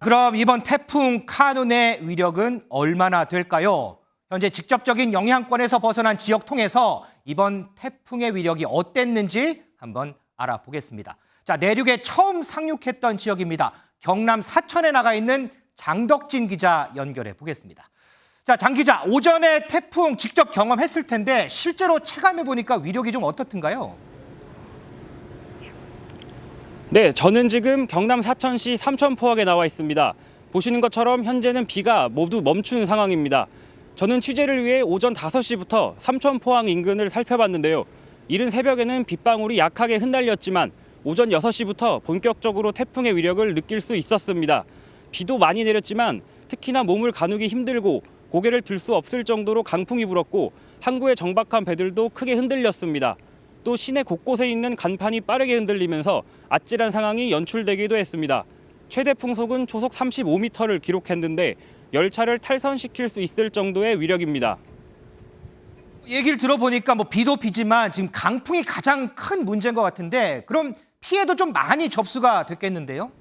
그럼 이번 태풍 카눈의 위력은 얼마나 될까요? 현재 직접적인 영향권에서 벗어난 지역 통해서 이번 태풍의 위력이 어땠는지 한번 알아보겠습니다. 자, 내륙에 처음 상륙했던 지역입니다. 경남 사천에 나가 있는 장덕진 기자 연결해 보겠습니다. 자, 장 기자, 오전에 태풍 직접 경험했을 텐데 실제로 체감해 보니까 위력이 좀 어떻든가요? 네, 저는 지금 경남 사천시 삼천포항에 나와 있습니다. 보시는 것처럼 현재는 비가 모두 멈춘 상황입니다. 저는 취재를 위해 오전 5시부터 삼천포항 인근을 살펴봤는데요. 이른 새벽에는 빗방울이 약하게 흩날렸지만 오전 6시부터 본격적으로 태풍의 위력을 느낄 수 있었습니다. 비도 많이 내렸지만 특히나 몸을 가누기 힘들고 고개를 들 수 없을 정도로 강풍이 불었고 항구에 정박한 배들도 크게 흔들렸습니다. 또 시내 곳곳에 있는 간판이 빠르게 흔들리면서 아찔한 상황이 연출되기도 했습니다. 최대 풍속은 초속 35m를 기록했는데 열차를 탈선시킬 수 있을 정도의 위력입니다. 얘기를 들어보니까 비도 비지만 지금 강풍이 가장 큰 문제인 것 같은데 그럼 피해도 좀 많이 접수가 됐겠는데요?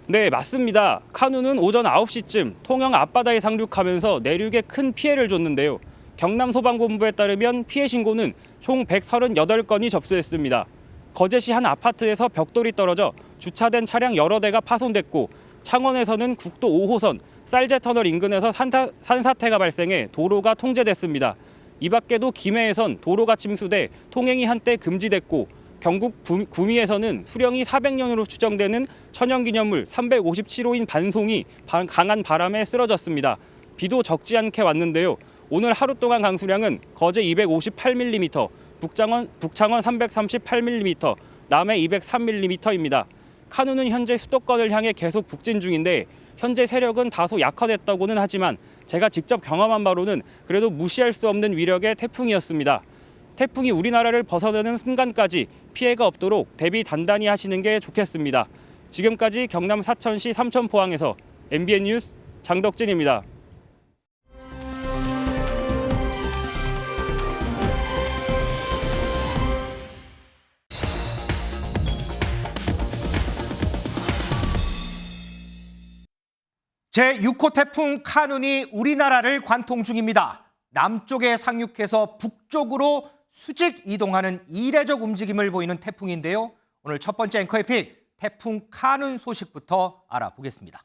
네, 맞습니다. 카눈은 오전 9시쯤 통영 앞바다에 상륙하면서 내륙에 큰 피해를 줬는데요. 경남소방본부에 따르면 피해 신고는 총 138건이 접수됐습니다. 거제시 한 아파트에서 벽돌이 떨어져 주차된 차량 여러 대가 파손됐고 창원에서는 국도 5호선 쌀제터널 인근에서 산사태가 발생해 도로가 통제됐습니다. 이 밖에도 김해에선 도로가 침수돼 통행이 한때 금지됐고 경북 구미에서는 수령이 400년으로 추정되는 천연기념물 357호인 반송이 강한 바람에 쓰러졌습니다. 비도 적지 않게 왔는데요. 오늘 하루 동안 강수량은 거제 258mm, 북창원 338mm, 남해 203mm입니다. 카눈은 현재 수도권을 향해 계속 북진 중인데 현재 세력은 다소 약화됐다고는 하지만 제가 직접 경험한 바로는 그래도 무시할 수 없는 위력의 태풍이었습니다. 태풍이 우리나라를 벗어나는 순간까지 피해가 없도록 대비 단단히 하시는 게 좋겠습니다. 지금까지 경남 사천시 삼천포항에서 MBN 뉴스 장덕진입니다. 제6호 태풍 카눈이 우리나라를 관통 중입니다. 남쪽에 상륙해서 북쪽으로 수직 이동하는 이례적 움직임을 보이는 태풍인데요. 오늘 첫 번째 앵커의 픽, 태풍 카눈 소식부터 알아보겠습니다.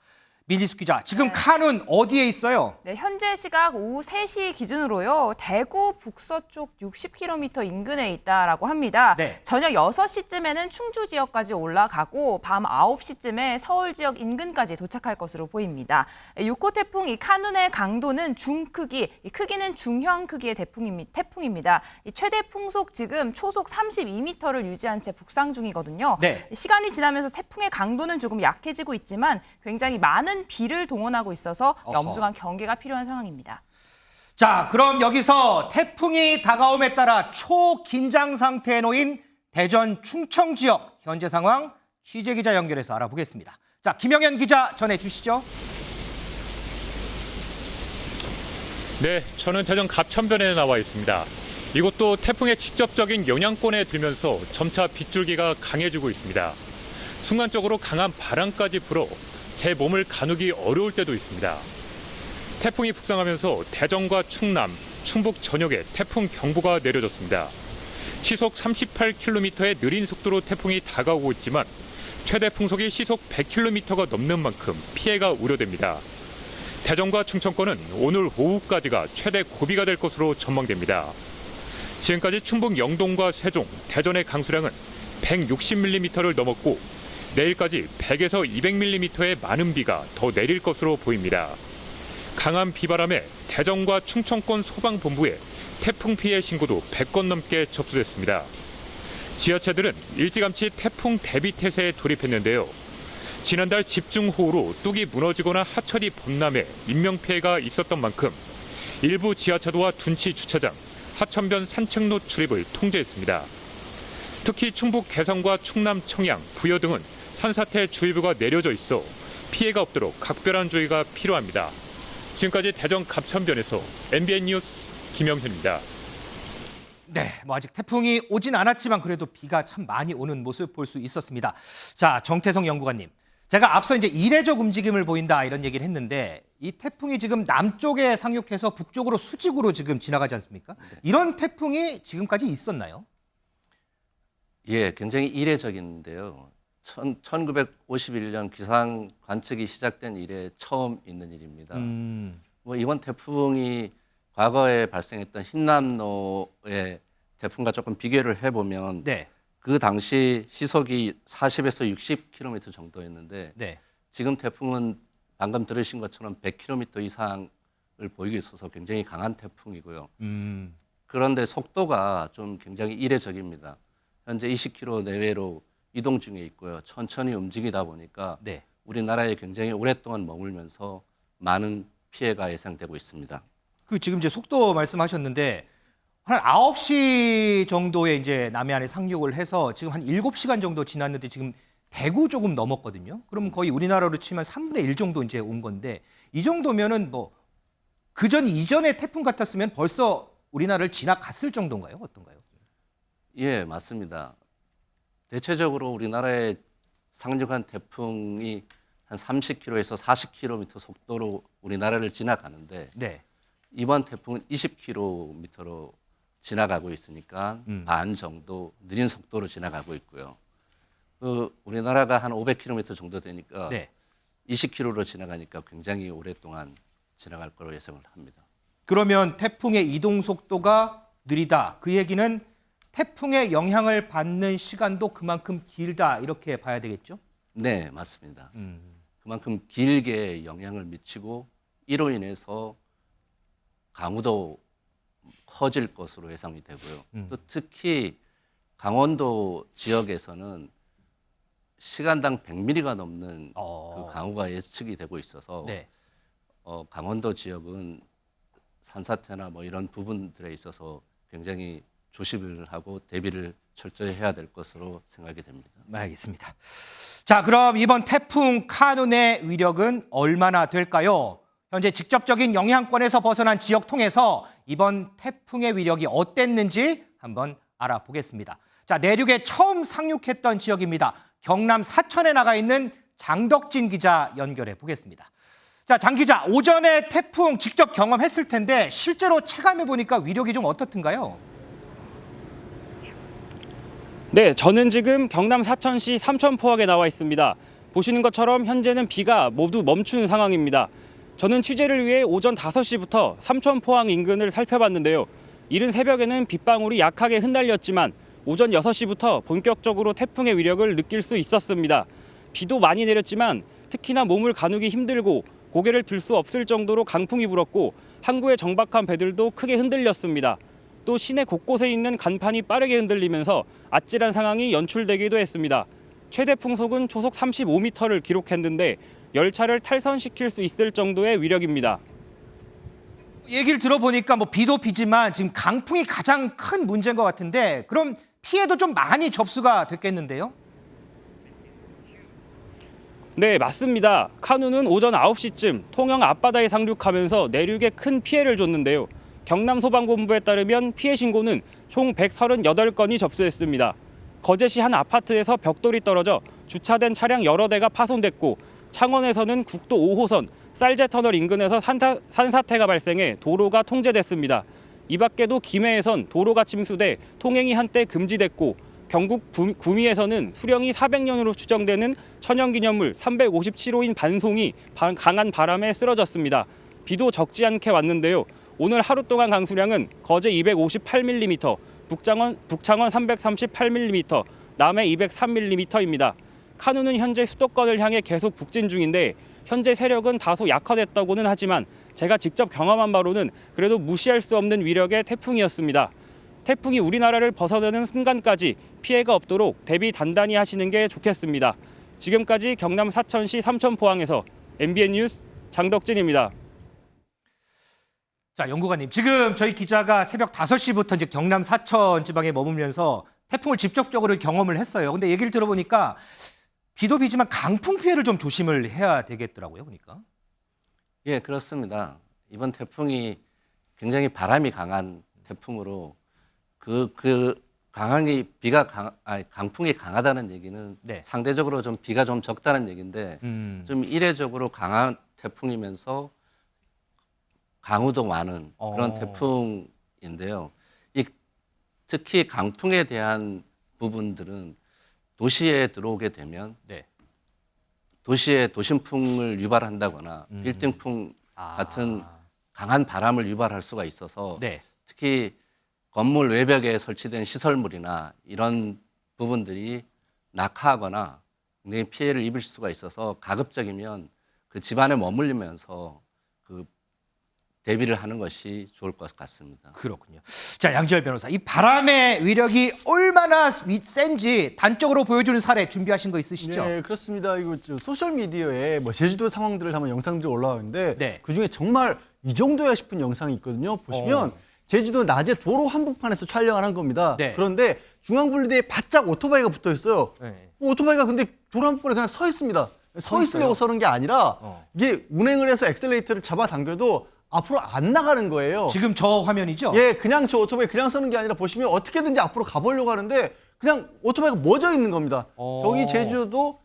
민지숙 기자, 지금 카눈 어디에 있어요? 네, 현재 시각 오후 3시 기준으로요. 대구 북서쪽 60km 인근에 있다라고 합니다. 네. 저녁 6시쯤에는 충주 지역까지 올라가고 밤 9시쯤에 서울 지역 인근까지 도착할 것으로 보입니다. 6호 태풍 이 카눈의 강도는 중크기, 크기는 중형 크기의 태풍입니다. 최대 풍속 지금 초속 32m를 유지한 채 북상 중이거든요. 네. 시간이 지나면서 태풍의 강도는 조금 약해지고 있지만 굉장히 많은 비를 동원하고 있어서 엄중한 경계가 필요한 상황입니다. 자, 그럼 여기서 태풍이 다가옴에 따라 초긴장 상태에 놓인 대전 충청 지역 현재 상황 취재 기자 연결해서 알아보겠습니다. 자, 김영현 기자 전해주시죠. 네, 저는 대전 갑천변에 나와 있습니다. 이곳도 태풍의 직접적인 영향권에 들면서 점차 빗줄기가 강해지고 있습니다. 순간적으로 강한 바람까지 불어 제 몸을 가누기 어려울 때도 있습니다. 태풍이 북상하면서 대전과 충남, 충북 전역에 태풍 경보가 내려졌습니다. 시속 38km의 느린 속도로 태풍이 다가오고 있지만 최대 풍속이 시속 100km가 넘는 만큼 피해가 우려됩니다. 대전과 충청권은 오늘 오후까지가 최대 고비가 될 것으로 전망됩니다. 지금까지 충북 영동과 세종, 대전의 강수량은 160mm를 넘었고 내일까지 100에서 200mm의 많은 비가 더 내릴 것으로 보입니다. 강한 비바람에 대전과 충청권 소방본부에 태풍 피해 신고도 100건 넘게 접수됐습니다. 지자체들은 일찌감치 태풍 대비 태세에 돌입했는데요. 지난달 집중호우로 뚝이 무너지거나 하천이 범람해 인명피해가 있었던 만큼 일부 지하차도와 둔치 주차장, 하천변 산책로 출입을 통제했습니다. 특히 충북 개성과 충남 청양, 부여 등은 산사태 주의보가 내려져 있어 피해가 없도록 각별한 주의가 필요합니다. 지금까지 대전 갑천변에서 MBN 뉴스 김영현입니다. 네, 아직 태풍이 오진 않았지만 그래도 비가 참 많이 오는 모습 볼 수 있었습니다. 자, 정태성 연구관님. 제가 앞서 이제 이례적 움직임을 보인다 이런 얘기를 했는데 이 태풍이 지금 남쪽에 상륙해서 북쪽으로 수직으로 지금 지나가지 않습니까? 이런 태풍이 지금까지 있었나요? 예, 굉장히 이례적인데요. 1951년 기상 관측이 시작된 이래 처음 있는 일입니다. 뭐 이번 태풍이 과거에 발생했던 흰남노의 태풍과 조금 비교를 해보면 네. 그 당시 시속이 40에서 60km 정도였는데 네. 지금 태풍은 방금 들으신 것처럼 100km 이상을 보이고 있어서 굉장히 강한 태풍이고요. 그런데 속도가 좀 굉장히 이례적입니다. 현재 20km 내외로 이동 중에 있고요. 천천히 움직이다 보니까 네. 우리나라에 굉장히 오랫동안 머물면서 많은 피해가 예상되고 있습니다. 그 지금 이제 속도 말씀하셨는데 한 9시 정도에 이제 남해안에 상륙을 해서 지금 한 7시간 정도 지났는데 지금 대구 조금 넘었거든요. 그럼 거의 우리나라로 치면 3분의 1 정도 이제 온 건데 이 정도면은 뭐 그전 이전의 태풍 같았으면 벌써 우리나라를 지나갔을 정도인가요? 어떤가요? 예, 맞습니다. 대체적으로 우리나라에 상륙한 태풍이 한 30km에서 40km 속도로 우리나라를 지나가는데 네. 이번 태풍은 20km로 지나가고 있으니까 반 정도 느린 속도로 지나가고 있고요. 우리나라가 한 500km 정도 되니까 네. 20km로 지나가니까 굉장히 오랫동안 지나갈 거로 예상을 합니다. 그러면 태풍의 이동 속도가 느리다. 그 얘기는 태풍의 영향을 받는 시간도 그만큼 길다. 이렇게 봐야 되겠죠? 네, 맞습니다. 그만큼 길게 영향을 미치고 이로 인해서 강우도 커질 것으로 예상이 되고요. 또 특히 강원도 지역에서는 시간당 100mm가 넘는 그 강우가 예측이 되고 있어서 네. 강원도 지역은 산사태나 뭐 이런 부분들에 있어서 굉장히 조심을 하고 대비를 철저히 해야 될 것으로 생각이 됩니다. 알겠습니다. 자, 그럼 이번 태풍 카눈의 위력은 얼마나 될까요? 현재 직접적인 영향권에서 벗어난 지역 통해서 이번 태풍의 위력이 어땠는지 한번 알아보겠습니다. 자, 내륙에 처음 상륙했던 지역입니다. 경남 사천에 나가 있는 장덕진 기자 연결해 보겠습니다. 자, 장 기자, 오전에 태풍 직접 경험했을 텐데 실제로 체감해 보니까 위력이 좀 어떻든가요? 네, 저는 지금 경남 사천시 삼천포항에 나와 있습니다. 보시는 것처럼 현재는 비가 모두 멈춘 상황입니다. 저는 취재를 위해 오전 5시부터 삼천포항 인근을 살펴봤는데요. 이른 새벽에는 빗방울이 약하게 흩날렸지만 오전 6시부터 본격적으로 태풍의 위력을 느낄 수 있었습니다. 비도 많이 내렸지만 특히나 몸을 가누기 힘들고 고개를 들 수 없을 정도로 강풍이 불었고 항구의 정박한 배들도 크게 흔들렸습니다. 또 시내 곳곳에 있는 간판이 빠르게 흔들리면서 아찔한 상황이 연출되기도 했습니다. 최대 풍속은 초속 35m를 기록했는데 열차를 탈선시킬 수 있을 정도의 위력입니다. 얘기를 들어보니까 뭐 비도 비지만 지금 강풍이 가장 큰 문제인 것 같은데 그럼 피해도 좀 많이 접수가 됐겠는데요? 네, 맞습니다. 카누는 오전 9시쯤 통영 앞바다에 상륙하면서 내륙에 큰 피해를 줬는데요. 경남소방본부에 따르면 피해 신고는 총 138건이 접수됐습니다. 거제시 한 아파트에서 벽돌이 떨어져 주차된 차량 여러 대가 파손됐고 창원에서는 국도 5호선 쌀제터널 인근에서 산사태가 발생해 도로가 통제됐습니다. 이 밖에도 김해에선 도로가 침수돼 통행이 한때 금지됐고 경북 구미에서는 수령이 400년으로 추정되는 천연기념물 357호인 반송이 강한 바람에 쓰러졌습니다. 비도 적지 않게 왔는데요. 오늘 하루 동안 강수량은 거제 258mm, 북창원 338mm, 남해 203mm입니다. 카누는 현재 수도권을 향해 계속 북진 중인데 현재 세력은 다소 약화됐다고는 하지만 제가 직접 경험한 바로는 그래도 무시할 수 없는 위력의 태풍이었습니다. 태풍이 우리나라를 벗어나는 순간까지 피해가 없도록 대비 단단히 하시는 게 좋겠습니다. 지금까지 경남 사천시 삼천포항에서 MBN 뉴스 장덕진입니다. 자, 연구관님, 지금 저희 기자가 새벽 5시부터 이제 경남 사천 지방에 머물면서 태풍을 직접적으로 경험을 했어요. 근데 얘기를 들어보니까 비도 비지만 강풍 피해를 좀 조심을 해야 되겠더라고요, 보니까. 예, 그렇습니다. 이번 태풍이 굉장히 바람이 강한 태풍으로 그 강풍이 강하다는 얘기는 네. 상대적으로 좀 비가 좀 적다는 얘기인데 좀 이례적으로 강한 태풍이면서 강우도 많은 그런 태풍인데요. 특히 강풍에 대한 부분들은 도시에 들어오게 되면 네. 도시에 도심풍을 유발한다거나 빌딩풍 같은 강한 바람을 유발할 수가 있어서 네. 특히 건물 외벽에 설치된 시설물이나 이런 부분들이 낙하하거나 굉장히 피해를 입을 수가 있어서 가급적이면 그 집안에 머물리면서 그 대비를 하는 것이 좋을 것 같습니다. 그렇군요. 자, 양지열 변호사, 이 바람의 위력이 얼마나 센지 단적으로 보여주는 사례 준비하신 거 있으시죠? 네, 그렇습니다. 이거 소셜 미디어에 뭐 제주도 상황들을 담은 영상들이 올라오는데 네. 그 중에 정말 이 정도야 싶은 영상이 있거든요. 보시면 제주도 낮에 도로 한복판에서 촬영을 한 겁니다. 네. 그런데 중앙분리대에 바짝 오토바이가 붙어 있어요. 네. 오토바이가 근데 도로 한복판에 그냥 서 있습니다. 서 있으려고 서는 게 아니라 이게 운행을 해서 엑셀레이터를 잡아당겨도 앞으로 안 나가는 거예요. 지금 저 화면이죠? 예, 그냥 저 오토바이 그냥 서는 게 아니라 보시면 어떻게든지 앞으로 가보려고 하는데 그냥 오토바이가 멎어 있는 겁니다. 저기 제주도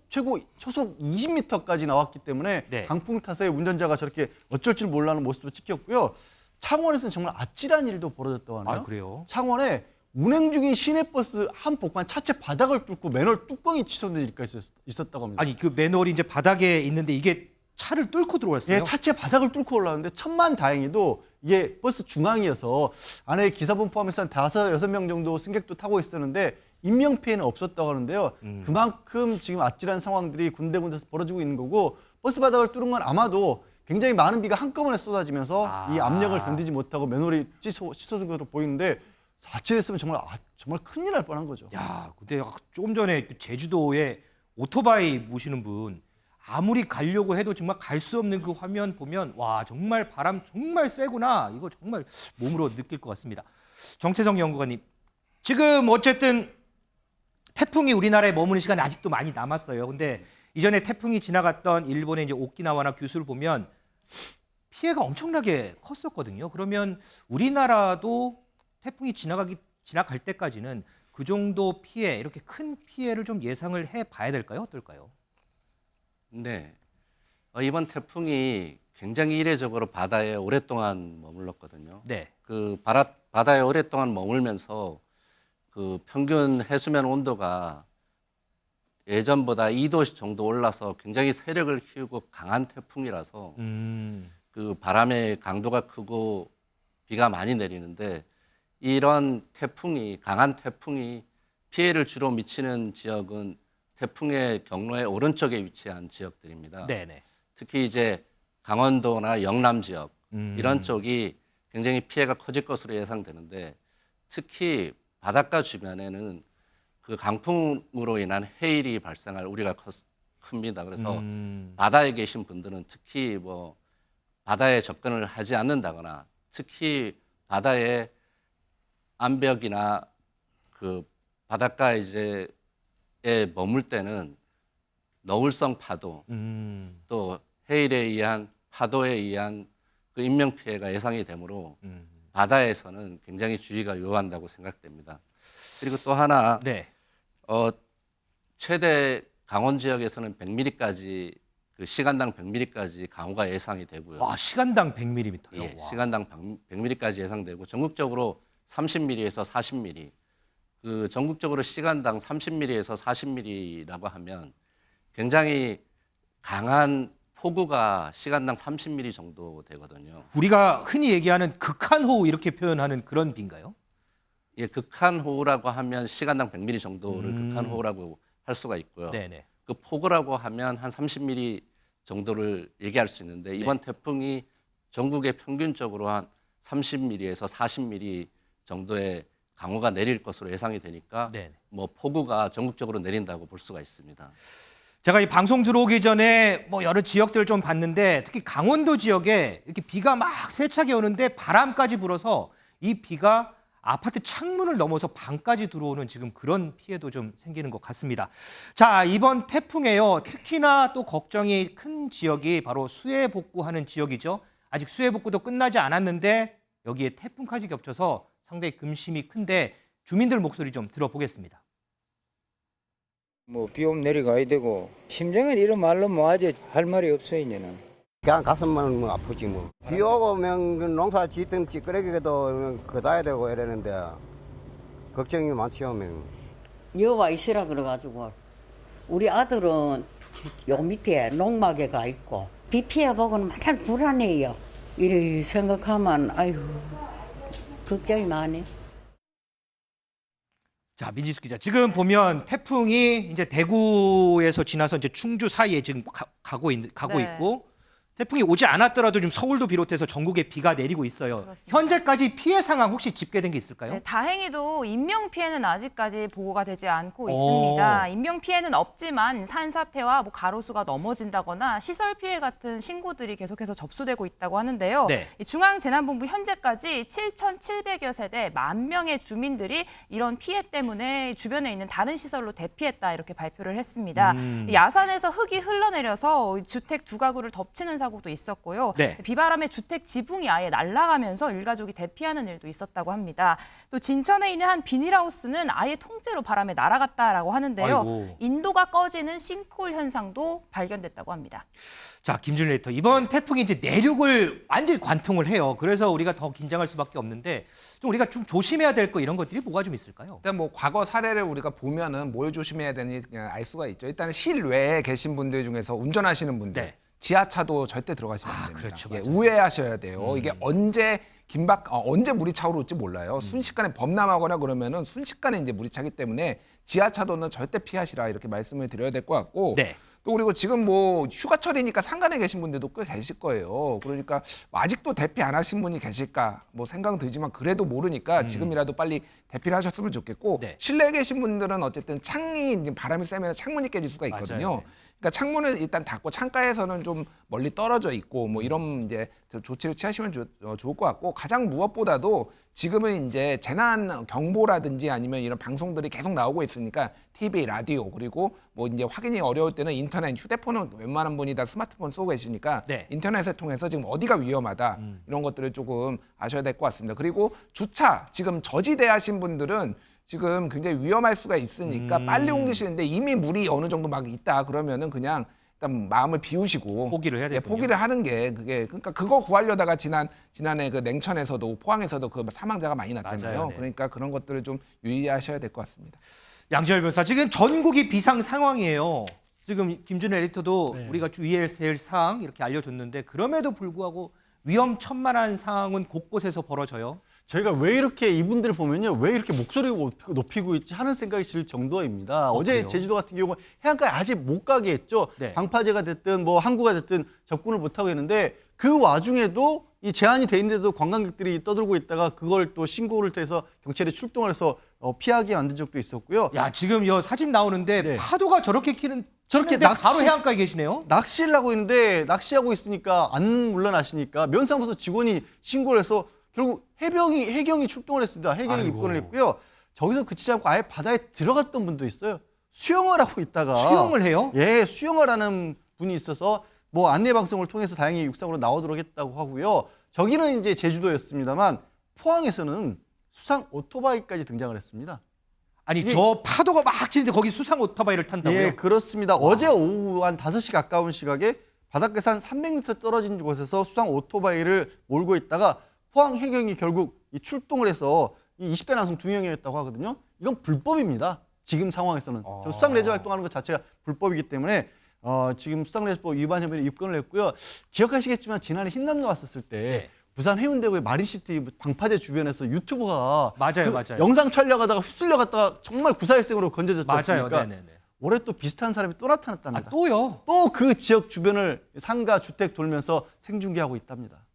최고 초속 20m까지 나왔기 때문에 네. 강풍 탓에 운전자가 저렇게 어쩔 줄 몰라하는 모습도 찍혔고요. 창원에서는 정말 아찔한 일도 벌어졌다고 하네요. 아, 그래요? 창원에 운행 중인 시내버스 한 복판 차체 바닥을 뚫고 맨홀 뚜껑이 치솟는 일까지 있었다고 합니다. 아니, 그 맨홀이 이제 바닥에 있는데 이게 차를 뚫고 들어왔어요? 예, 차체 바닥을 뚫고 올라왔는데 천만 다행히도 이게 버스 중앙이어서 안에 기사분 포함해서 한 5-6명 정도 승객도 타고 있었는데 인명피해는 없었다고 하는데요. 그만큼 지금 아찔한 상황들이 군데군데서 벌어지고 있는 거고 버스 바닥을 뚫은 건 아마도 굉장히 많은 비가 한꺼번에 쏟아지면서 이 압력을 견디지 못하고 맨홀이 치솟은 것으로 보이는데 아찔했으면 정말 큰일 날 뻔한 거죠. 야, 근데 조금 전에 그 제주도에 오토바이 모시는 분 아무리 가려고 해도 정말 갈 수 없는 그 화면 보면 와, 정말 바람 정말 세구나. 이거 정말 몸으로 느낄 것 같습니다. 정채성 연구관님, 지금 어쨌든 태풍이 우리나라에 머무는 시간이 아직도 많이 남았어요. 근데 이전에 태풍이 지나갔던 일본의 이제 오키나와나 규슈를 보면 피해가 엄청나게 컸었거든요. 그러면 우리나라도 태풍이 지나갈 때까지는 그 정도 피해, 이렇게 큰 피해를 좀 예상을 해 봐야 될까요? 어떨까요? 네. 이번 태풍이 굉장히 이례적으로 바다에 오랫동안 머물렀거든요. 네. 그 바다에 오랫동안 머물면서 그 평균 해수면 온도가 예전보다 2도 정도 올라서 굉장히 세력을 키우고 강한 태풍이라서 그 바람의 강도가 크고 비가 많이 내리는데 이런 강한 태풍이 피해를 주로 미치는 지역은 태풍의 경로의 오른쪽에 위치한 지역들입니다. 네네. 특히 이제 강원도나 영남 지역 이런 쪽이 굉장히 피해가 커질 것으로 예상되는데 특히 바닷가 주변에는 그 강풍으로 인한 해일이 발생할 우려가 큽니다. 그래서 바다에 계신 분들은 특히 뭐 바다에 접근을 하지 않는다거나 특히 바다의 암벽이나 그 바닷가 에 머물 때는 너울성 파도 또 해일에 의한 파도에 의한 그 인명 피해가 예상이 되므로 바다에서는 굉장히 주의가 요한다고 생각됩니다. 그리고 또 하나 네. 최대 강원 지역에서는 100mm까지 그 시간당 100mm까지 강우가 예상이 되고요. 와, 시간당 100mm요. 예, 시간당 100mm까지 예상되고 전국적으로 30mm에서 40mm. 그 전국적으로 시간당 30mm에서 40mm라고 하면 굉장히 강한 폭우가 시간당 30mm 정도 되거든요. 우리가 흔히 얘기하는 극한호우 이렇게 표현하는 그런 비인가요? 예, 극한호우라고 하면 시간당 100mm 정도를 극한호우라고 할 수가 있고요. 네네. 그 폭우라고 하면 한 30mm 정도를 얘기할 수 있는데 이번 태풍이 전국에 평균적으로 한 30mm에서 40mm 정도의 강우가 내릴 것으로 예상이 되니까 네네. 뭐 폭우가 전국적으로 내린다고 볼 수가 있습니다. 제가 이 방송 들어오기 전에 뭐 여러 지역들을 좀 봤는데 특히 강원도 지역에 이렇게 비가 막 세차게 오는데 바람까지 불어서 이 비가 아파트 창문을 넘어서 방까지 들어오는 지금 그런 피해도 좀 생기는 것 같습니다. 자, 이번 태풍에요. 특히나 또 걱정이 큰 지역이 바로 수해 복구하는 지역이죠. 아직 수해 복구도 끝나지 않았는데 여기에 태풍까지 겹쳐서 상당히 금심이 큰데 주민들 목소리 좀 들어보겠습니다. 뭐 비오면 내려가야 되고 심정은 이런 말로 뭐 하지 할 말이 없어요 이제는. 그냥 가슴만 뭐 아프지 뭐. 비 오고 면 농사 짓든 찌끄레기도 거다야 되고 이러는데 걱정이 많지요. 여와 있으라 그래가지고 우리 아들은 요 밑에 농막에 가 있고 비 피해 보고는 맨날 불안해요. 이래 생각하면 아유 걱정이 많네. 자, 민지숙 기자. 지금 보면 태풍이 이제 대구에서 지나서 이제 충주 사이에 지금 가고 네. 있고 태풍이 오지 않았더라도 지금 서울도 비롯해서 전국에 비가 내리고 있어요. 그렇습니다. 현재까지 피해 상황 혹시 집계된 게 있을까요? 네, 다행히도 인명 피해는 아직까지 보고가 되지 않고 있습니다. 인명 피해는 없지만 산사태와 뭐 가로수가 넘어진다거나 시설 피해 같은 신고들이 계속해서 접수되고 있다고 하는데요. 네. 이 중앙재난본부 현재까지 7,700여 세대 10,000명의 주민들이 이런 피해 때문에 주변에 있는 다른 시설로 대피했다 이렇게 발표를 했습니다. 야산에서 흙이 흘러내려서 주택 두 가구를 덮치는 사고도 있었고요. 네. 비바람에 주택 지붕이 아예 날아가면서 일가족이 대피하는 일도 있었다고 합니다. 또 진천에 있는 한 비닐하우스는 아예 통째로 바람에 날아갔다라고 하는데요. 아이고. 인도가 꺼지는 싱크홀 현상도 발견됐다고 합니다. 자, 김준일 에디터. 이번 태풍이 이제 내륙을 완전히 관통을 해요. 그래서 우리가 더 긴장할 수밖에 없는데 좀 우리가 좀 조심해야 될 거 이런 것들이 뭐가 좀 있을까요? 일단 뭐 과거 사례를 우리가 보면은 뭘 조심해야 되는지 그냥 알 수가 있죠. 일단 실외에 계신 분들 중에서 운전하시는 분들 네. 지하차도 절대 들어가시면 안 됩니다. 그렇죠, 예, 맞아요. 우회하셔야 돼요. 이게 언제 언제 물이 차오를지 몰라요. 순식간에 범람하거나 그러면은 순식간에 이제 물이 차기 때문에 지하차도는 절대 피하시라 이렇게 말씀을 드려야 될 것 같고. 네. 또 그리고 지금 뭐 휴가철이니까 상간에 계신 분들도 꽤 계실 거예요. 그러니까 아직도 대피 안 하신 분이 계실까 뭐 생각은 들지만 그래도 모르니까 지금이라도 빨리 대피를 하셨으면 좋겠고 네. 실내에 계신 분들은 어쨌든 창이 이제 바람이 세면 창문이 깨질 수가 있거든요. 맞아요. 네. 그러니까 창문을 일단 닫고 창가에서는 좀 멀리 떨어져 있고 뭐 이런 이제 조치를 취하시면 좋을 것 같고 가장 무엇보다도 지금은 이제 재난 경보라든지 아니면 이런 방송들이 계속 나오고 있으니까 TV, 라디오 그리고 뭐 이제 확인이 어려울 때는 인터넷, 휴대폰은 웬만한 분이 다 스마트폰 쓰고 계시니까 네. 인터넷을 통해서 지금 어디가 위험하다 이런 것들을 조금 아셔야 될 것 같습니다. 그리고 주차 지금 저지대 하신 분들은 지금 굉장히 위험할 수가 있으니까 빨리 옮기시는데 이미 물이 어느 정도 막 있다 그러면은 그냥 일단 마음을 비우시고 포기를 해야 예, 되군요. 포기를 하는 게 그게 그러니까 그거 구하려다가 지난해 그 냉천에서도 포항에서도 그 사망자가 많이 났잖아요. 맞아요, 네. 그러니까 그런 것들을 좀 유의하셔야 될 것 같습니다. 양지열 변호사, 지금 전국이 비상 상황이에요. 지금 김준일 에디터도 네. 우리가 주의해야 될 사항 이렇게 알려줬는데 그럼에도 불구하고 위험천만한 상황은 곳곳에서 벌어져요. 저희가 왜 이렇게 이분들을 보면요, 왜 이렇게 목소리를 높이고 있지 하는 생각이 들 정도입니다. 어제 그래요? 제주도 같은 경우는 해안가에 아직 못 가게 했죠. 네. 방파제가 됐든 뭐 항구가 됐든 접근을 못 하고 있는데 그 와중에도 이 제한이 돼 있는데도 관광객들이 떠들고 있다가 그걸 또 신고를 해서 경찰이 출동을 해서 피하게 만든 적도 있었고요. 야, 지금 이 사진 나오는데 네. 파도가 저렇게 저렇게 치는데 바로 낚시- 해안가에 계시네요. 낚시를 하고 있는데 낚시하고 있으니까 안 물러나시니까 면사무소 직원이 신고를 해서 결국 해경이 출동을 했습니다. 해경이 아이고. 입건을 했고요. 저기서 그치지 않고 아예 바다에 들어갔던 분도 있어요. 수영을 하고 있다가 수영을 해요? 예, 수영을 하는 분이 있어서 뭐 안내 방송을 통해서 다행히 육상으로 나오도록 했다고 하고요. 저기는 이제 제주도였습니다만 포항에서는 수상 오토바이까지 등장을 했습니다. 아니, 이게- 저 파도가 막 치는데 거기 수상 오토바이를 탄다고요? 예, 그렇습니다. 어제 오후 한 5시 가까운 시각에 바닷가에서 한 300m 떨어진 곳에서 수상 오토바이를 몰고 있다가 포항 해경이 결국 이 출동을 해서 이 20대 남성 2명이었다고 하거든요. 이건 불법입니다. 지금 상황에서는. 저 수상 레저 활동하는 것 자체가 불법이기 때문에 지금 수상 레저법 위반 혐의로 입건을 했고요. 기억하시겠지만 지난해 흰남노 왔었을 때 네. 부산 해운대구의 마린시티 방파제 주변에서 유튜버가 맞아요, 그 맞아요. 영상 촬영하다가 휩쓸려 갔다가 정말 구사일생으로 건져졌지 맞아요. 않습니까? 네네네. 올해 또 비슷한 사람이 또 나타났답니다. 아, 또요? 또 그 지역 주변을 상가 주택 돌면서 생중계하고 있답니다.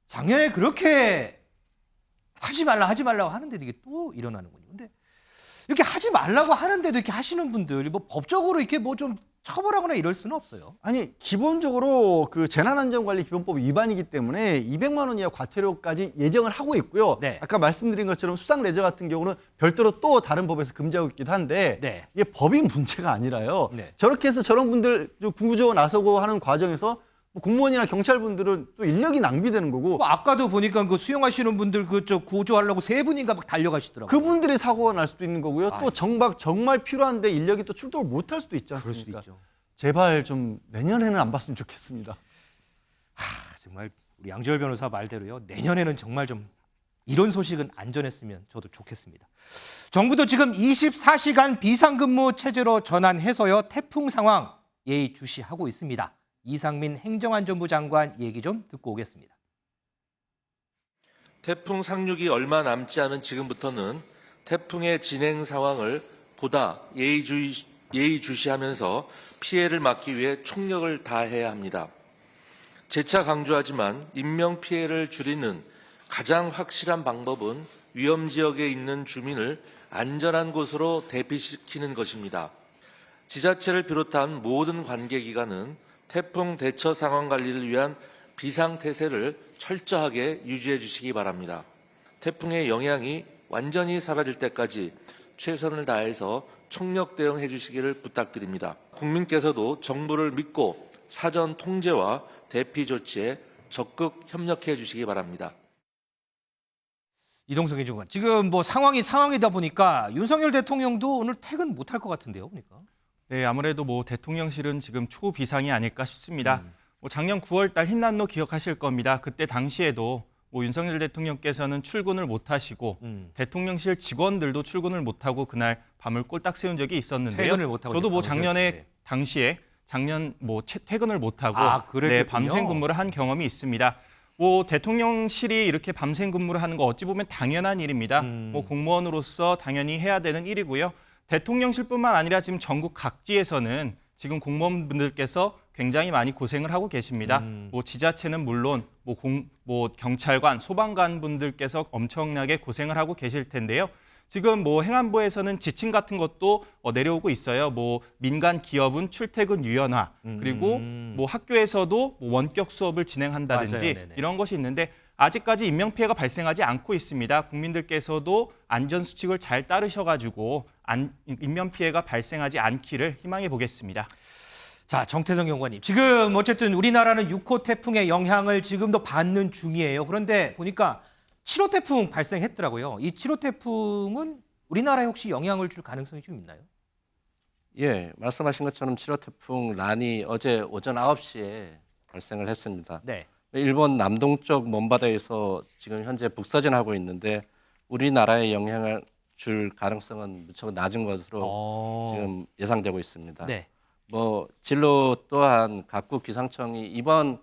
작년에 그렇게 하지 말라고 하는데도 이게 또 일어나는군요. 근데 이렇게 하지 말라고 하는데도 이렇게 하시는 분들이 뭐 법적으로 이렇게 뭐 좀 처벌하거나 이럴 수는 없어요. 아니 기본적으로 그 재난안전관리기본법 위반이기 때문에 200만 원 이하 과태료까지 예정을 하고 있고요. 네. 아까 말씀드린 것처럼 수상 레저 같은 경우는 별도로 또 다른 법에서 금지하고 있기도 한데 네. 이게 법이 문제가 아니라요. 네. 저렇게 해서 저런 분들 궁구적으로 나서고 하는 과정에서 뭐 공무원이나 경찰분들은 또 인력이 낭비되는 거고 뭐 아까도 보니까 그 수영하시는 분들 그 구조하려고 3분인가 막 달려가시더라고요. 그분들이 사고가 날 수도 있는 거고요. 아이. 또 정말 필요한데 인력이 또 출동을 못 할 수도 있지 그럴 수도 않습니까? 있죠. 제발 좀 내년에는 안 봤으면 좋겠습니다. 정말 우리 양지열 변호사 말대로요. 내년에는 정말 좀 이런 소식은 안 전했으면 저도 좋겠습니다. 정부도 지금 24시간 비상근무 체제로 전환해서요. 태풍 상황 예의주시하고 있습니다. 이상민 행정안전부 장관 얘기 좀 듣고 오겠습니다. 태풍 상륙이 얼마 남지 않은 지금부터는 태풍의 진행 상황을 보다 예의주시하면서 피해를 막기 위해 총력을 다해야 합니다. 재차 강조하지만 인명피해를 줄이는 가장 확실한 방법은 위험지역에 있는 주민을 안전한 곳으로 대피시키는 것입니다. 지자체를 비롯한 모든 관계기관은 태풍 대처 상황 관리를 위한 비상태세를 철저하게 유지해 주시기 바랍니다. 태풍의 영향이 완전히 사라질 때까지 최선을 다해서 총력 대응해 주시기를 부탁드립니다. 국민께서도 정부를 믿고 사전 통제와 대피 조치에 적극 협력해 주시기 바랍니다. 이동석 행정관, 지금 뭐 상황이다 보니까 윤석열 대통령도 오늘 퇴근 못할 것 같은데요, 보니까. 네, 아무래도 뭐 대통령실은 지금 초비상이 아닐까 싶습니다. 뭐 작년 9월 달 흰난로 기억하실 겁니다. 그때 당시에도 뭐 윤석열 대통령께서는 출근을 못 하시고 대통령실 직원들도 출근을 못 하고 그날 밤을 꼴딱 세운 적이 있었는데요. 퇴근을 못 하고 저도 뭐 밤을 작년에 새웠죠. 당시에 퇴근을 못 하고 그랬군요. 밤샘 근무를 한 경험이 있습니다. 뭐 대통령실이 이렇게 밤샘 근무를 하는 거 어찌 보면 당연한 일입니다. 뭐 공무원으로서 당연히 해야 되는 일이고요. 대통령실뿐만 아니라 지금 전국 각지에서는 지금 공무원분들께서 굉장히 많이 고생을 하고 계십니다. 뭐 지자체는 물론 뭐 경찰관, 소방관 분들께서 엄청나게 고생을 하고 계실 텐데요. 지금 뭐 행안부에서는 지침 같은 것도 내려오고 있어요. 뭐 민간 기업은 출퇴근 유연화, 그리고 뭐 학교에서도 뭐 원격 수업을 진행한다든지 맞아요. 이런 것이 있는데 아직까지 인명피해가 발생하지 않고 있습니다. 국민들께서도 안전수칙을 잘 따르셔가지고 인명피해가 발생하지 않기를 희망해 보겠습니다. 자, 정태성 연구원님. 지금 어쨌든 우리나라는 6호 태풍의 영향을 지금도 받는 중이에요. 그런데 보니까 7호 태풍 발생했더라고요. 이 7호 태풍은 우리나라에 혹시 영향을 줄 가능성이 좀 있나요? 예, 말씀하신 것처럼 7호 태풍 란이 어제 오전 9시에 발생을 했습니다. 네. 일본 남동쪽 먼바다에서 지금 현재 북서진하고 있는데 우리나라에 영향을 줄 가능성은 무척 낮은 것으로 지금 예상되고 있습니다. 네. 뭐 진로 또한 각국 기상청이 이번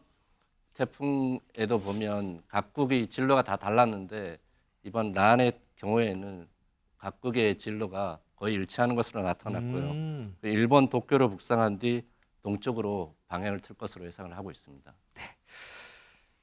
태풍에도 보면 각국의 진로가 다 달랐는데 이번 란의 경우에는 각국의 진로가 거의 일치하는 것으로 나타났고요. 일본 도쿄로 북상한 뒤 동쪽으로 방향을 틀 것으로 예상을 하고 있습니다.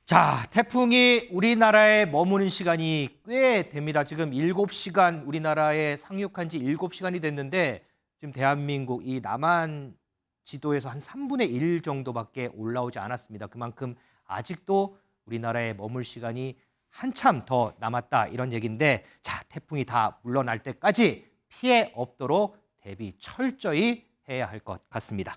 자, 태풍이 우리나라에 머무는 시간이 꽤 됩니다. 지금 7시간 우리나라에 상륙한 지 7시간이 됐는데 지금 대한민국 이 남한 지도에서 한 3분의 1 정도밖에 올라오지 않았습니다. 그만큼 아직도 우리나라에 머물 시간이 한참 더 남았다 이런 얘기인데 자, 태풍이 다 물러날 때까지 피해 없도록 대비 철저히 해야 할 것 같습니다.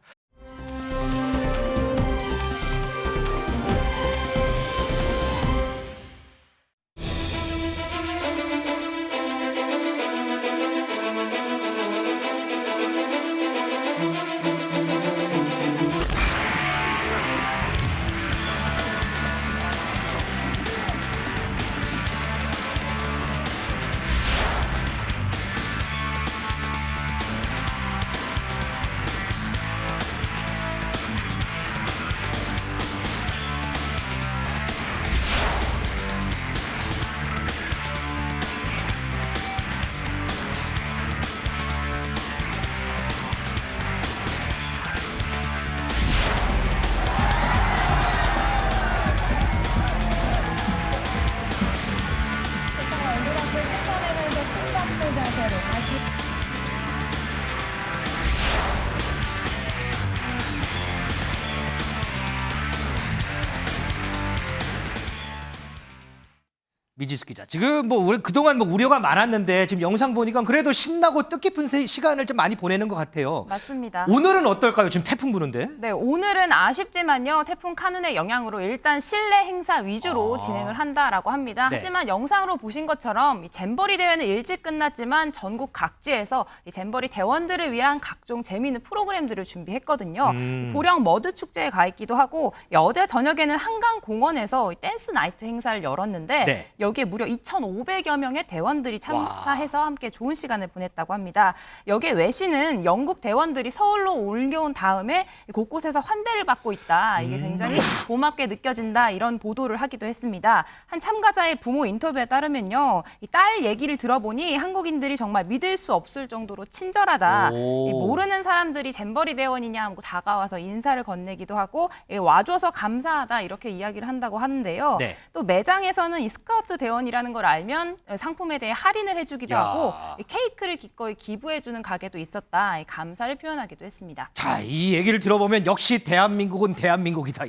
미지수 기자. 지금 뭐 우리 그동안 뭐 우려가 많았는데 지금 영상 보니까 그래도 신나고 뜻깊은 시간을 좀 많이 보내는 것 같아요. 맞습니다. 오늘은 어떨까요? 지금 태풍 부는데. 네, 오늘은 아쉽지만요. 태풍 카눈의 영향으로 일단 실내 행사 위주로 진행을 한다라고 합니다. 네. 하지만 영상으로 보신 것처럼 이 잼버리 대회는 일찍 끝났지만 전국 각지에서 이 잼버리 대원들을 위한 각종 재미있는 프로그램들을 준비했거든요. 보령 머드 축제에 가 있기도 하고 어제 저녁에는 한강공원에서 댄스 나이트 행사를 열었는데 네. 여기에 무려 2,500여 명의 대원들이 참가해서 함께 좋은 시간을 보냈다고 합니다. 여기에 외신은 영국 대원들이 서울로 옮겨온 다음에 곳곳에서 환대를 받고 있다. 이게 굉장히 고맙게 느껴진다. 이런 보도를 하기도 했습니다. 한 참가자의 부모 인터뷰에 따르면요. 이 딸 얘기를 들어보니 한국인들이 정말 믿을 수 없을 정도로 친절하다. 이 모르는 사람들이 잼버리 대원이냐 하고 다가와서 인사를 건네기도 하고 와줘서 감사하다. 이렇게 이야기를 한다고 하는데요. 네. 또 매장에서는 이 스카우트 대원이라는 걸 알면 상품에 대해 할인을 해주기도 하고 케이크를 기꺼이 기부해주는 가게도 있었다. 감사를 표현하기도 했습니다. 자, 이 얘기를 들어보면 역시 대한민국은 대한민국이다.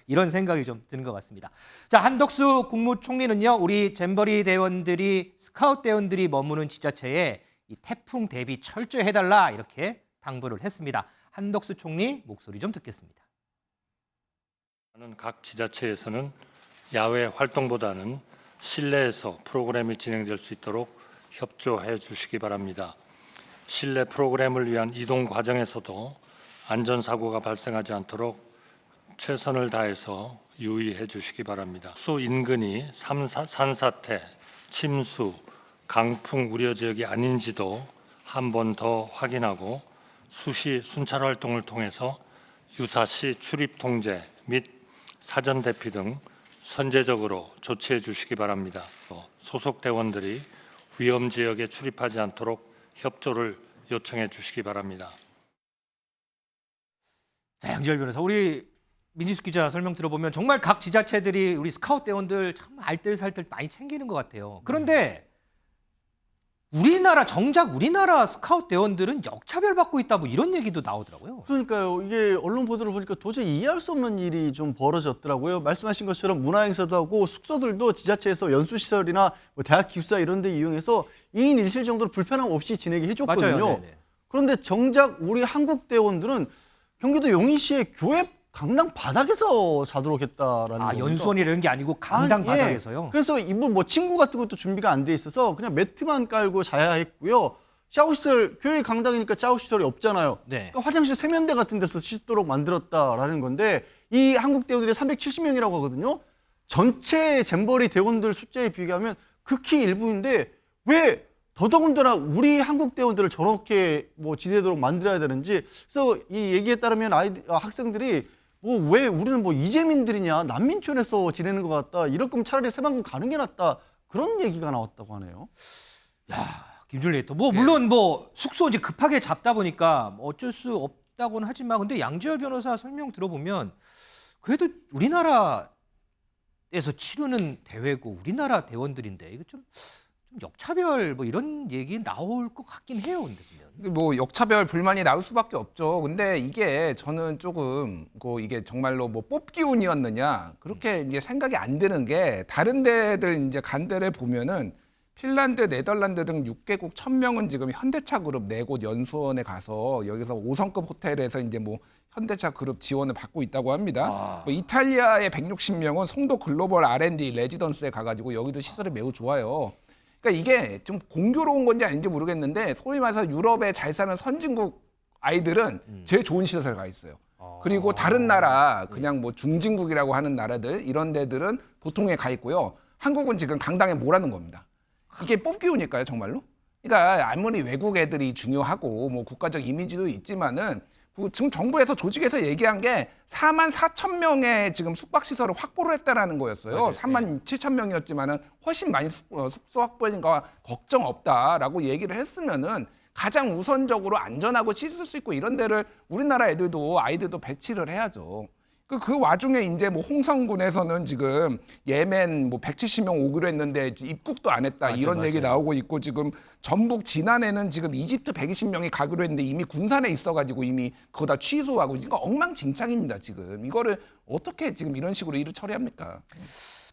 이런 생각이 좀 드는 것 같습니다. 자, 한덕수 국무총리는요, 우리 잼버리 대원들이 스카우트 대원들이 머무는 지자체에 이 태풍 대비 철저히 해달라 이렇게 당부를 했습니다. 한덕수 총리 목소리 좀 듣겠습니다. 각 지자체에서는 야외 활동보다는 실내에서 프로그램이 진행될 수 있도록 협조해 주시기 바랍니다. 실내 프로그램을 위한 이동 과정에서도 안전사고가 발생하지 않도록 최선을 다해서 유의해 주시기 바랍니다. 숙소 인근이 산사태, 침수, 강풍 우려 지역이 아닌지도 한 번 더 확인하고 수시 순찰 활동을 통해서 유사시 출입 통제 및 사전 대피 등 선제적으로 조치해 주시기 바랍니다. 소속 대원들이 위험 지역에 출입하지 않도록 협조를 요청해 주시기 바랍니다. 자, 양지열 변호사, 우리 민지수 기자 설명 들어보면 정말 각 지자체들이 우리 스카우트 대원들 참 알뜰살뜰 많이 챙기는 것 같아요. 그런데 정작 우리나라 스카우트 대원들은 역차별받고 있다 뭐 이런 얘기도 나오더라고요. 그러니까요. 이게 언론 보도를 보니까 도저히 이해할 수 없는 일이 좀 벌어졌더라고요. 말씀하신 것처럼 문화행사도 하고 숙소들도 지자체에서 연수시설이나 뭐 대학 기숙사 이런 데 이용해서 2인 1실 정도로 불편함 없이 지내게 해줬거든요. 맞아요. 네네. 그런데 정작 우리 한국 대원들은 경기도 용인시의 교회 강당 바닥에서 자도록 했다라는 겁니다. 연수원이 이런 게 아니고 강당 바닥에서요? 그래서 이분 뭐 친구 같은 것도 준비가 안 돼 있어서 그냥 매트만 깔고 자야 했고요. 샤워시설, 교회 강당이니까 샤워시설이 없잖아요. 네. 그러니까 화장실 세면대 같은 데서 씻도록 만들었다라는 건데 이 한국 대원들이 370명이라고 하거든요. 전체 잼버리 대원들 숫자에 비교하면 극히 일부인데 왜 더더군다나 우리 한국 대원들을 저렇게 뭐 지내도록 만들어야 되는지. 그래서 이 얘기에 따르면 학생들이 뭐 왜 우리는 뭐 이재민들이냐, 난민촌에서 지내는 것 같다, 이럴 거면 차라리 새만금 가는 게 낫다, 그런 얘기가 나왔다고 하네요. 야, 김준일 에디터. 물론 뭐 숙소 이제 급하게 잡다 보니까 뭐 어쩔 수 없다고는 하지만 근데 양지열 변호사 설명 들어보면 그래도 우리나라에서 치르는 대회고 우리나라 대원들인데 이거 좀 역차별 뭐 이런 얘기 나올 것 같긴 해요. 근데 보면. 뭐 역차별 불만이 나올 수밖에 없죠. 근데 이게 저는 조금 이게 정말로 뭐 뽑기운이었느냐 그렇게 이제 생각이 안 드는 게 다른 데들 이제 간 데를 보면은 핀란드, 네덜란드 등 6개국 1,000명은 지금 현대차 그룹 4곳 연수원에 가서 여기서 5성급 호텔에서 이제 뭐 현대차 그룹 지원을 받고 있다고 합니다. 뭐 이탈리아의 160명은 송도 글로벌 R&D 레지던스에 가가지고 여기도 시설이 매우 좋아요. 그러니까 이게 좀 공교로운 건지 아닌지 모르겠는데 소위 말해서 유럽에 잘 사는 선진국 아이들은 제일 좋은 시설에 가 있어요. 그리고 다른 나라 그냥 뭐 중진국이라고 하는 나라들 이런 데들은 보통에 가 있고요. 한국은 지금 강당에 몰아넣은 겁니다. 이게 뽑기우니까요, 정말로. 그러니까 아무리 외국 애들이 중요하고 뭐 국가적 이미지도 있지만은 지금 정부에서 조직에서 얘기한 게 44,000명의 지금 숙박시설을 확보를 했다라는 거였어요. 맞아요. 37,000명이었지만은 훨씬 많이 숙소 확보니까 걱정 없다라고 얘기를 했으면은 가장 우선적으로 안전하고 씻을 수 있고 이런 데를 우리나라 애들도 아이들도 배치를 해야죠. 그 와중에 이제 뭐 홍성군에서는 지금 예멘 뭐 170명 오기로 했는데 입국도 안 했다 이런 얘기 나오고 있고 지금 전북 진안에는 지금 이집트 120명이 가기로 했는데 이미 군산에 있어가지고 이미 그거 다 취소하고 이거 엉망진창입니다 지금. 이거를 어떻게 지금 이런 식으로 일을 처리합니까?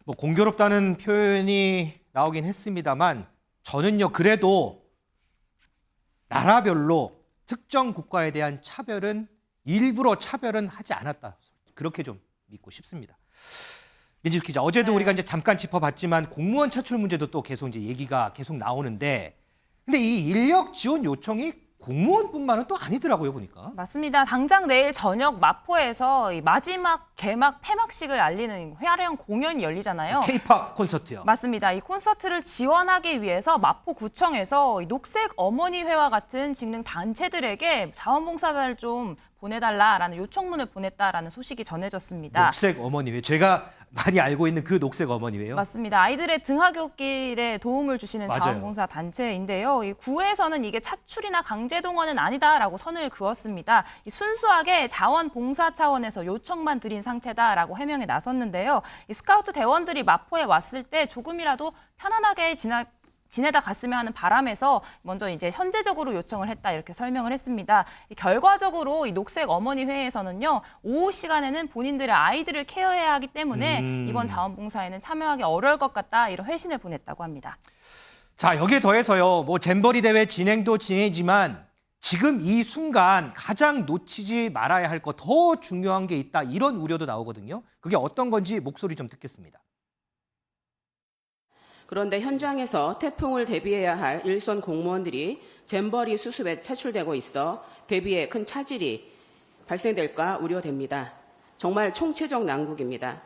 뭐 공교롭다는 표현이 나오긴 했습니다만 저는요 그래도 나라별로 특정 국가에 대한 차별은 일부러 차별은 하지 않았다. 그렇게 좀 믿고 싶습니다. 민지수 기자, 어제도 우리가 이제 잠깐 짚어봤지만 공무원 차출 문제도 또 계속 이제 얘기가 계속 나오는데, 근데 이 인력 지원 요청이 공무원뿐만은 또 아니더라고요 보니까. 맞습니다. 당장 내일 저녁 마포에서 이 마지막 개막 폐막식을 알리는 화려한 공연이 열리잖아요. K-팝 콘서트요. 맞습니다. 이 콘서트를 지원하기 위해서 마포구청에서 이 녹색 어머니회와 같은 직능 단체들에게 자원봉사자를 좀 보내달라라는 요청문을 보냈다라는 소식이 전해졌습니다. 녹색 어머니회, 제가 많이 알고 있는 그 녹색 어머니회요. 맞습니다. 아이들의 등하굣길에 도움을 주시는 맞아요. 자원봉사 단체인데요. 이 구에서는 이게 차출이나 강제 동원은 아니다라고 선을 그었습니다. 순수하게 자원봉사 차원에서 요청만 드린 상태다라고 해명에 나섰는데요. 이 스카우트 대원들이 마포에 왔을 때 조금이라도 편안하게 지내다 갔으면 하는 바람에서 먼저 이제 현재적으로 요청을 했다 이렇게 설명을 했습니다. 결과적으로 이 녹색 어머니 회에서는요 오후 시간에는 본인들의 아이들을 케어해야 하기 때문에 이번 자원봉사에는 참여하기 어려울 것 같다 이런 회신을 보냈다고 합니다. 자, 여기에 더해서요, 뭐 잼버리 대회 진행도 진행이지만 지금 이 순간 가장 놓치지 말아야 할 것 더 중요한 게 있다 이런 우려도 나오거든요. 그게 어떤 건지 목소리 좀 듣겠습니다. 그런데 현장에서 태풍을 대비해야 할 일선 공무원들이 잼버리 수습에 차출되고 있어 대비에 큰 차질이 발생될까 우려됩니다. 정말 총체적 난국입니다.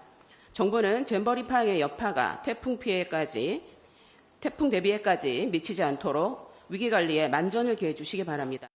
정부는 잼버리 파괴의 여파가 태풍 대비에까지 미치지 않도록 위기관리에 만전을 기해 주시기 바랍니다.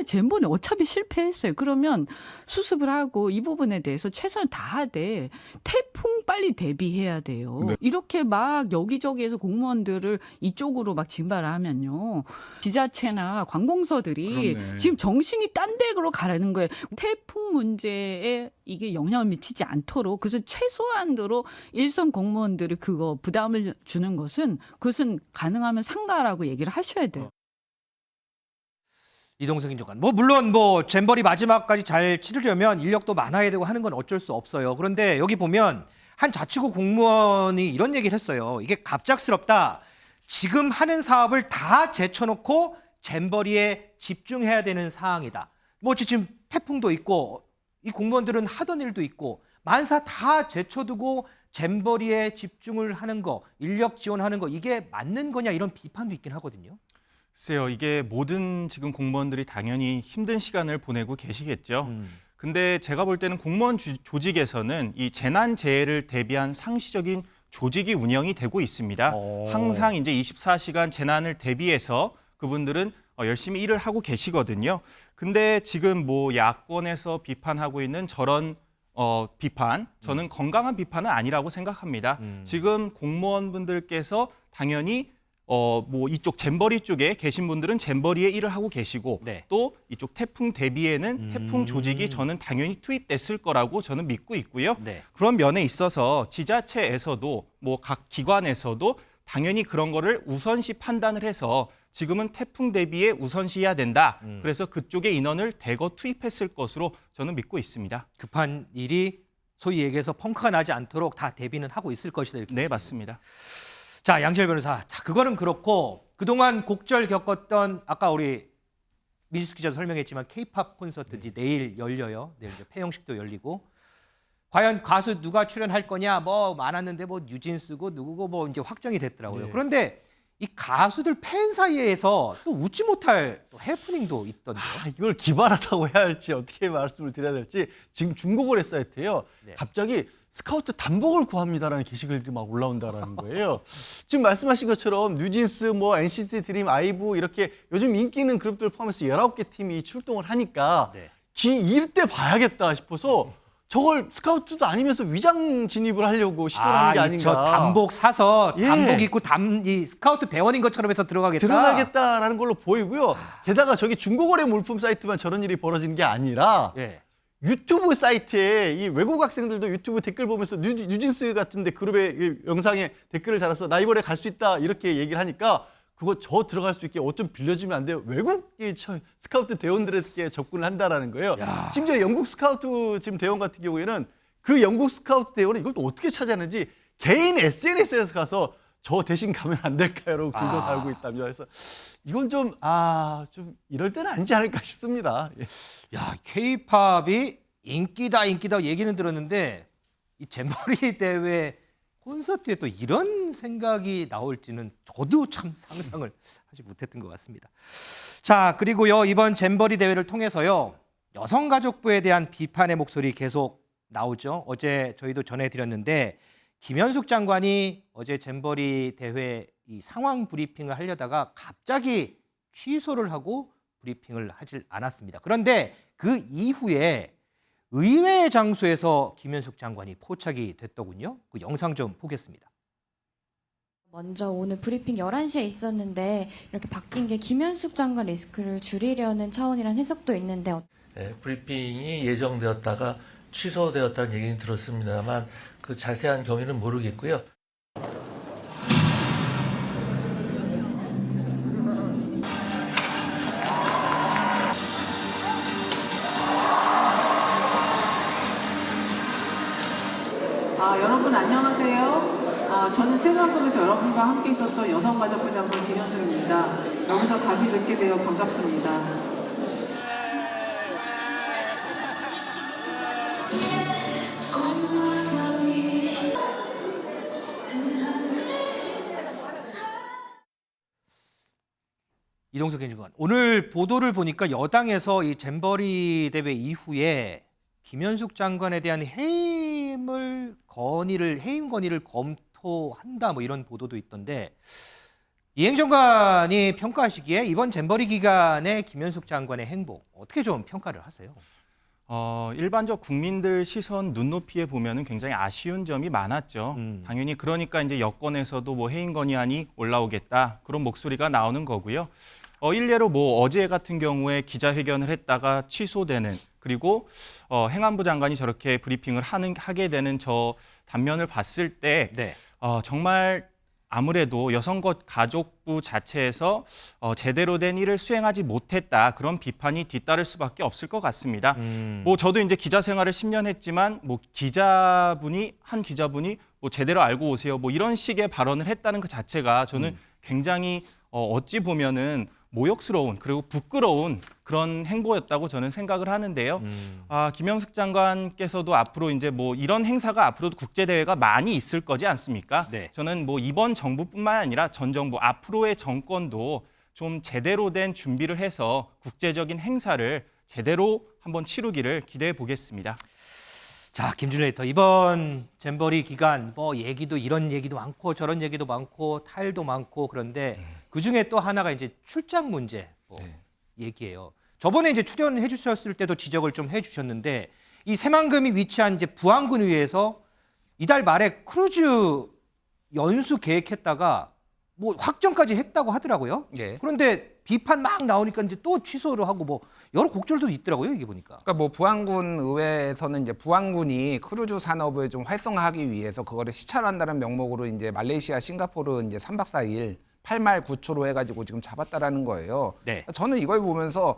잼버리 어차피 실패했어요. 그러면 수습을 하고 이 부분에 대해서 최선을 다하되 태풍 빨리 대비해야 돼요. 네. 이렇게 막 여기저기에서 공무원들을 이쪽으로 막 진발하면요. 지자체나 관공서들이 그렇네. 지금 정신이 딴 데로 가라는 거예요. 태풍 문제에 이게 영향을 미치지 않도록 그래서 최소한으로 일선 공무원들이 그거 부담을 주는 것은 그것은 가능하면 상가라고 얘기를 하셔야 돼요. 이동석인 장관. 뭐 물론 뭐 잼버리 마지막까지 잘 치르려면 인력도 많아야 되고 하는 건 어쩔 수 없어요. 그런데 여기 보면 한 자치구 공무원이 이런 얘기를 했어요. 이게 갑작스럽다. 지금 하는 사업을 다 제쳐놓고 잼버리에 집중해야 되는 상황이다. 뭐 지금 태풍도 있고 이 공무원들은 하던 일도 있고 만사 다 제쳐두고 잼버리에 집중을 하는 거, 인력 지원하는 거 이게 맞는 거냐 이런 비판도 있긴 하거든요. 글쎄요, 이게 모든 지금 공무원들이 당연히 힘든 시간을 보내고 계시겠죠. 근데 제가 볼 때는 공무원 조직에서는 이 재난재해를 대비한 상시적인 조직이 운영이 되고 있습니다. 항상 이제 24시간 재난을 대비해서 그분들은 열심히 일을 하고 계시거든요. 근데 지금 뭐 야권에서 비판하고 있는 저런 비판, 저는 건강한 비판은 아니라고 생각합니다. 지금 공무원분들께서 당연히 뭐 이쪽 잼버리 쪽에 계신 분들은 잼버리에 일을 하고 계시고 네. 또 이쪽 태풍 대비에는 태풍 조직이 저는 당연히 투입됐을 거라고 저는 믿고 있고요. 네. 그런 면에 있어서 지자체에서도 뭐 각 기관에서도 당연히 그런 거를 우선시 판단을 해서 지금은 태풍 대비에 우선시해야 된다. 그래서 그쪽에 인원을 대거 투입했을 것으로 저는 믿고 있습니다. 급한 일이 소위 얘기해서 펑크가 나지 않도록 다 대비는 하고 있을 것이다. 이렇게 네, 맞습니다. 자, 양지열 변호사. 자, 그거는 그렇고 그동안 곡절 겪었던 아까 우리 민지수 기자도 설명했지만 K-팝 콘서트 내일 열려요. 내일 이제 폐영식도 열리고 과연 가수 누가 출연할 거냐 뭐 많았는데 뭐 뉴진스고 누구고 뭐 이제 확정이 됐더라고요. 네. 그런데 이 가수들 팬 사이에서 또 웃지 못할 또 해프닝도 있던데. 이걸 기발하다고 해야 할지 어떻게 말씀을 드려야 될지 지금 중고거래 사이트에요. 네. 갑자기 스카우트 단복을 구합니다라는 게시글들이 막 올라온다라는 거예요. 지금 말씀하신 것처럼 뉴진스, 뭐 NCT 드림, 아이브 이렇게 요즘 인기 있는 그룹들 포함해서 19개 팀이 출동을 하니까 네. 이때 봐야겠다 싶어서 저걸 스카우트도 아니면서 위장 진입을 하려고 시도를 하는 게 아닌가. 저 단복 사서 예. 단복 입고 이 스카우트 대원인 것처럼 해서 들어가겠다라는 걸로 보이고요. 게다가 저기 중고거래 물품 사이트만 저런 일이 벌어지는 게 아니라 예. 유튜브 사이트에 이 외국 학생들도 유튜브 댓글 보면서 뉴진스 같은데 그룹의 영상에 댓글을 달아서 나 이번에 갈 수 있다 이렇게 얘기를 하니까 그거 저 들어갈 수 있게 옷 좀 빌려주면 안 돼요? 외국 스카우트 대원들에게 접근을 한다라는 거예요. 야. 심지어 영국 스카우트 지금 대원 같은 경우에는 그 영국 스카우트 대원은 이걸 또 어떻게 찾아내는지 개인 SNS에서 가서 저 대신 가면 안 될까요?라고 글도 달고 있다며. 그래서 이건 좀 이럴 때는 아니지 않을까 싶습니다. 예. 야, K-팝이 인기다 얘기는 들었는데 이 잼버리 대회 콘서트에 또 이런 생각이 나올지는 저도 참 상상을 하지 못했던 것 같습니다. 자, 그리고요, 이번 잼버리 대회를 통해서요, 여성가족부에 대한 비판의 목소리 계속 나오죠. 어제 저희도 전해드렸는데 김현숙 장관이 어제 잼버리 대회 이 상황 브리핑을 하려다가 갑자기 취소를 하고 브리핑을 하질 않았습니다. 그런데 그 이후에 의외의 장소에서 김현숙 장관이 포착이 됐더군요. 그 영상 좀 보겠습니다. 먼저 오늘 브리핑 11시에 있었는데 이렇게 바뀐 게 김현숙 장관 리스크를 줄이려는 차원이란 해석도 있는데 네, 브리핑이 예정되었다가 취소되었다는 얘기는 들었습니다만 그 자세한 경위는 모르겠고요. 여러분 안녕하세요. 저는 세관급에서 여러분과 함께 있었던 여성가족부 장관 김현숙입니다. 여기서 다시 뵙게 되어 반갑습니다. 이동석 행정관, 오늘 보도를 보니까 여당에서 이 잼버리 대회 이후에 김현숙 장관에 대한 해임 건의를 검토한다 뭐 이런 보도도 있던데 이 행정관이 평가하시기에 이번 잼버리 기간에 김현숙 장관의 행보 어떻게 좀 평가를 하세요? 일반적 국민들 시선 눈높이에 보면은 굉장히 아쉬운 점이 많았죠. 당연히 그러니까 이제 여권에서도 뭐 해임 건의안이 올라오겠다 그런 목소리가 나오는 거고요. 일례로 뭐 어제 같은 경우에 기자회견을 했다가 취소되는 그리고 행안부 장관이 저렇게 브리핑을 하게 되는 저 단면을 봤을 때 네. 정말 아무래도 여성가족부 자체에서 제대로 된 일을 수행하지 못했다 그런 비판이 뒤따를 수밖에 없을 것 같습니다. 뭐 저도 이제 기자 생활을 10년 했지만 뭐 한 기자분이 뭐 제대로 알고 오세요 뭐 이런 식의 발언을 했다는 그 자체가 저는 굉장히 어찌 보면은 모욕스러운 그리고 부끄러운 그런 행보였다고 저는 생각을 하는데요. 김현숙 장관께서도 앞으로 이제 뭐 이런 행사가 앞으로도 국제 대회가 많이 있을 거지 않습니까? 네. 저는 뭐 이번 정부뿐만 아니라 전 정부 앞으로의 정권도 좀 제대로 된 준비를 해서 국제적인 행사를 제대로 한번 치르기를 기대해 보겠습니다. 자, 김준우 에디터, 이번 잼버리 기간 뭐 얘기도 이런 얘기도 많고 저런 얘기도 많고 탈도 많고 그런데 그중에 또 하나가 이제 출장 문제 얘기예요. 저번에 이제 출연해 주셨을 때도 지적을 좀 해 주셨는데 이 새만금이 위치한 이제 부안군 위에서 이달 말에 크루즈 연수 계획했다가 뭐 확정까지 했다고 하더라고요. 예. 그런데 비판 막 나오니까 이제 또 취소를 하고 뭐 여러 곡절도 있더라고요, 이게 보니까. 그러니까 뭐 부안군 의회에서는 이제 부안군이 크루즈 산업을 좀 활성화하기 위해서 그거를 시찰한다는 명목으로 이제 말레이시아, 싱가포르 이제 3박 4일 8말 9초로 해가지고 지금 잡았다라는 거예요. 네. 저는 이걸 보면서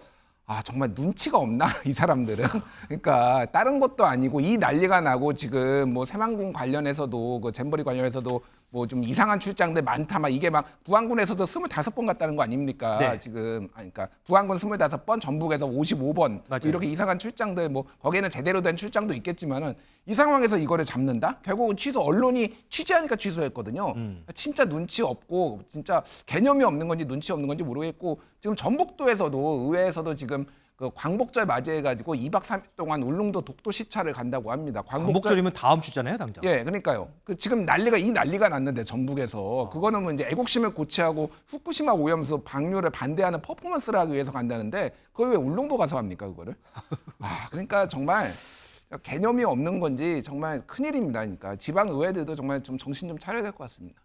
정말 눈치가 없나 이 사람들은. 그러니까 다른 것도 아니고 이 난리가 나고 지금 뭐 새만금 관련해서도 그 잼버리 관련해서도 뭐 좀 이상한 출장들 많다 막 이게 막 부안군에서도 25번 갔다는 거 아닙니까? 네. 지금 그러니까 부안군 25번, 전북에서 55번 맞아요. 이렇게 이상한 출장들 뭐 거기에는 제대로 된 출장도 있겠지만은 이 상황에서 이거를 잡는다? 결국은 언론이 취재하니까 취소했거든요. 진짜 눈치 없고 진짜 개념이 없는 건지 눈치 없는 건지 모르겠고 지금 전북도에서도 의회에서도 지금 그 광복절 맞이해가지고 2박 3일 동안 울릉도 독도 시찰을 간다고 합니다. 광복절이면 다음 주잖아요, 당장. 예, 그러니까요. 지금 난리가 났는데 전북에서 그거는 뭐 이제 애국심을 고취하고 후쿠시마 오염수 방류를 반대하는 퍼포먼스를 하기 위해서 간다는데 그걸 왜 울릉도 가서 합니까 그거를? 그러니까 정말 개념이 없는 건지 정말 큰일입니다. 그러니까 지방 의회들도 정말 좀 정신 좀 차려야 될 것 같습니다.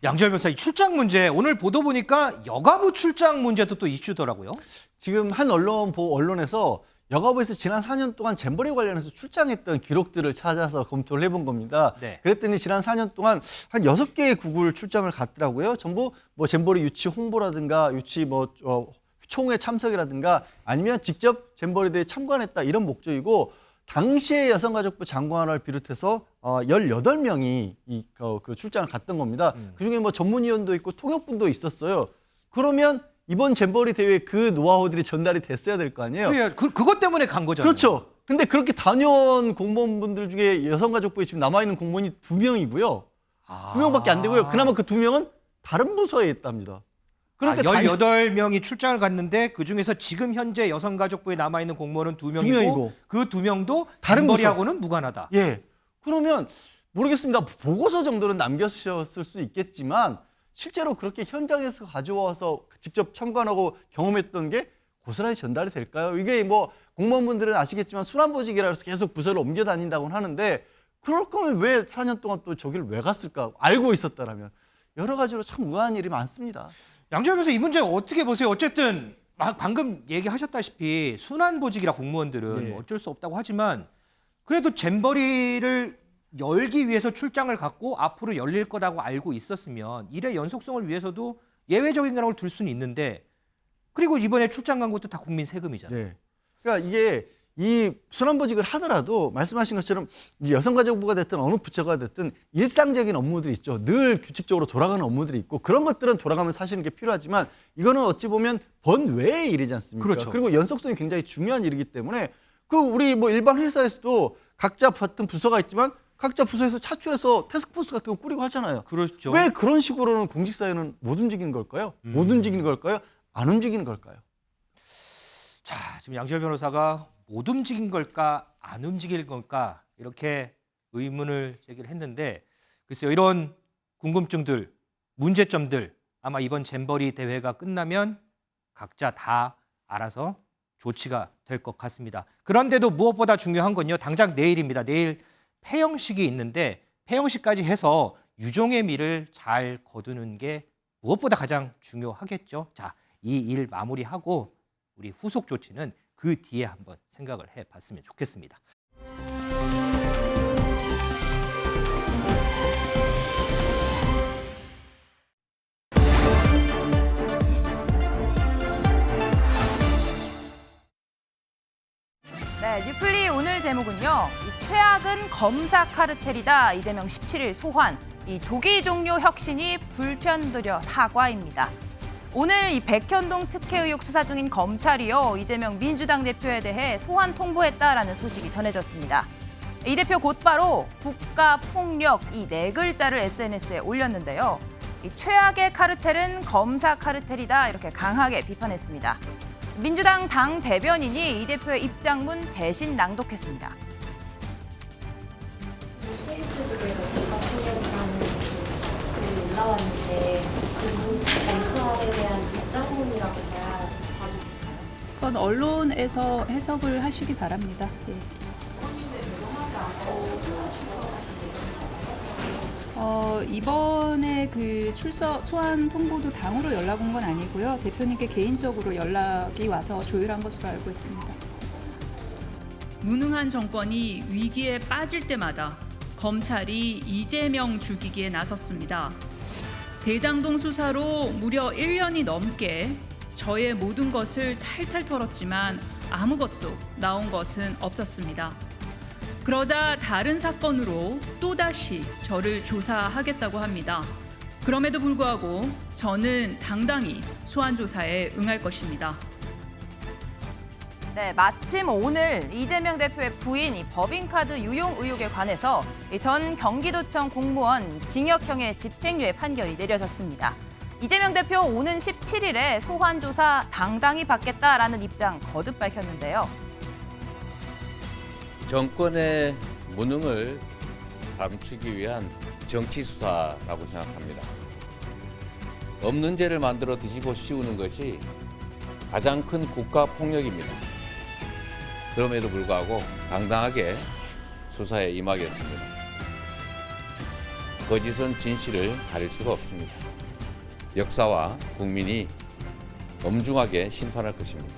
양지열 변호사, 이 출장 문제 오늘 보도 보니까 여가부 출장 문제도 또 이슈더라고요. 지금 한 언론에서 여가부에서 지난 4년 동안 잼버리 관련해서 출장했던 기록들을 찾아서 검토를 해본 겁니다. 네. 그랬더니 지난 4년 동안 한 6개의 국을 출장을 갔더라고요. 전부 뭐 잼버리 유치 홍보라든가 유치 총회 참석이라든가 아니면 직접 잼버리 대회에 참관했다 이런 목적이고 당시에 여성가족부 장관을 비롯해서 18명이 그 출장을 갔던 겁니다. 그중에 뭐 전문위원도 있고 통역분도 있었어요. 그러면 이번 잼버리 대회에 그 노하우들이 전달이 됐어야 될 거 아니에요? 그래요. 그것 때문에 간 거잖아요. 그렇죠. 근데 그렇게 다녀온 공무원분들 중에 여성가족부에 지금 남아있는 공무원이 2명이고요. 2명밖에 안 되고요. 그나마 그 2명은 다른 부서에 있답니다. 그러니까 18명이 출장을 갔는데 그중에서 지금 현재 여성가족부에 남아있는 공무원은 2명이고 그 2명도 다른 잼버리하고는 무관하다. 예. 그러면 모르겠습니다. 보고서 정도는 남겼을 수 있겠지만 실제로 그렇게 현장에서 가져와서 직접 참관하고 경험했던 게 고스란히 전달이 될까요? 이게 뭐 공무원분들은 아시겠지만 순환보직이라 해서 계속 부서를 옮겨 다닌다고는 하는데 그럴 거면 왜 4년 동안 또 저기를 왜 갔을까? 알고 있었다라면 여러 가지로 참 의아한 일이 많습니다. 양재열 변호사 이 문제 어떻게 보세요? 어쨌든 방금 얘기하셨다시피 순환보직이라 공무원들은 어쩔 수 없다고 하지만 그래도 잼버리를 열기 위해서 출장을 갔고 앞으로 열릴 거라고 알고 있었으면 일의 연속성을 위해서도 예외적인 경우를 둘 수는 있는데 그리고 이번에 출장 간 것도 다 국민 세금이잖아요. 네. 그러니까 이게 이 순환보직을 하더라도 말씀하신 것처럼 여성가족부가 됐든 어느 부처가 됐든 일상적인 업무들이 있죠. 늘 규칙적으로 돌아가는 업무들이 있고 그런 것들은 돌아가면 사시는 게 필요하지만 이거는 어찌 보면 번외의 일이지 않습니까? 그렇죠. 그리고 연속성이 굉장히 중요한 일이기 때문에 그 우리 뭐 일반 회사에서도 각자 같은 부서가 있지만 각자 부서에서 차출해서 태스크포스 같은 거 꾸리고 하잖아요. 그렇죠. 왜 그런 식으로는 공직사회는 못 움직이는 걸까요? 못 움직이는 걸까요? 안 움직이는 걸까요? 자, 지금 양재열 변호사가 못 움직인 걸까 안 움직일 걸까 이렇게 의문을 제기를 했는데 글쎄요. 이런 궁금증들, 문제점들 아마 이번 잼버리 대회가 끝나면 각자 다 알아서 조치가 될 것 같습니다. 그런데도 무엇보다 중요한 건요. 당장 내일입니다. 내일 폐영식이 있는데 폐영식까지 해서 유종의 미를 잘 거두는 게 무엇보다 가장 중요하겠죠. 자, 이 일 마무리하고 우리 후속 조치는 그 뒤에 한번 생각을 해봤으면 좋겠습니다. 네, 뉴플리 오늘 제목은요. 이 최악은 검사 카르텔이다. 이재명 17일 소환. 이 조기 종료 혁신이 불편드려 사과입니다. 오늘 이 백현동 특혜 의혹 수사 중인 검찰이요. 이재명 민주당 대표에 대해 소환 통보했다라는 소식이 전해졌습니다. 이 대표 곧바로 국가폭력 이 4글자를 SNS에 올렸는데요. 이 최악의 카르텔은 검사 카르텔이다 이렇게 강하게 비판했습니다. 민주당 당 대변인이 이 대표의 입장문 대신 낭독했습니다. 페이스북에서 국가폭력이라는 글이 올라왔는데 그 검찰에 대한 입장문이라고 봐야 그건 언론에서 해석을 하시기 바랍니다. 예. 이번에 그 출석 소환 통보도 당으로 연락 온 건 아니고요. 대표님께 개인적으로 연락이 와서 조율한 것으로 알고 있습니다. 무능한 정권이 위기에 빠질 때마다 검찰이 이재명 죽이기에 나섰습니다. 대장동 수사로 무려 1년이 넘게 저의 모든 것을 탈탈 털었지만 아무것도 나온 것은 없었습니다. 그러자 다른 사건으로 또다시 저를 조사하겠다고 합니다. 그럼에도 불구하고 저는 당당히 소환 조사에 응할 것입니다. 네, 마침 오늘 이재명 대표의 부인 이 법인카드 유용 의혹에 관해서 전 경기도청 공무원 징역형의 집행유예 판결이 내려졌습니다. 이재명 대표 오는 17일에 소환 조사 당당히 받겠다라는 입장 거듭 밝혔는데요. 정권의 무능을 감추기 위한 정치 수사라고 생각합니다. 없는 죄를 만들어 뒤집어 씌우는 것이 가장 큰 국가 폭력입니다. 그럼에도 불구하고 당당하게 수사에 임하겠습니다. 거짓은 진실을 가릴 수가 없습니다. 역사와 국민이 엄중하게 심판할 것입니다.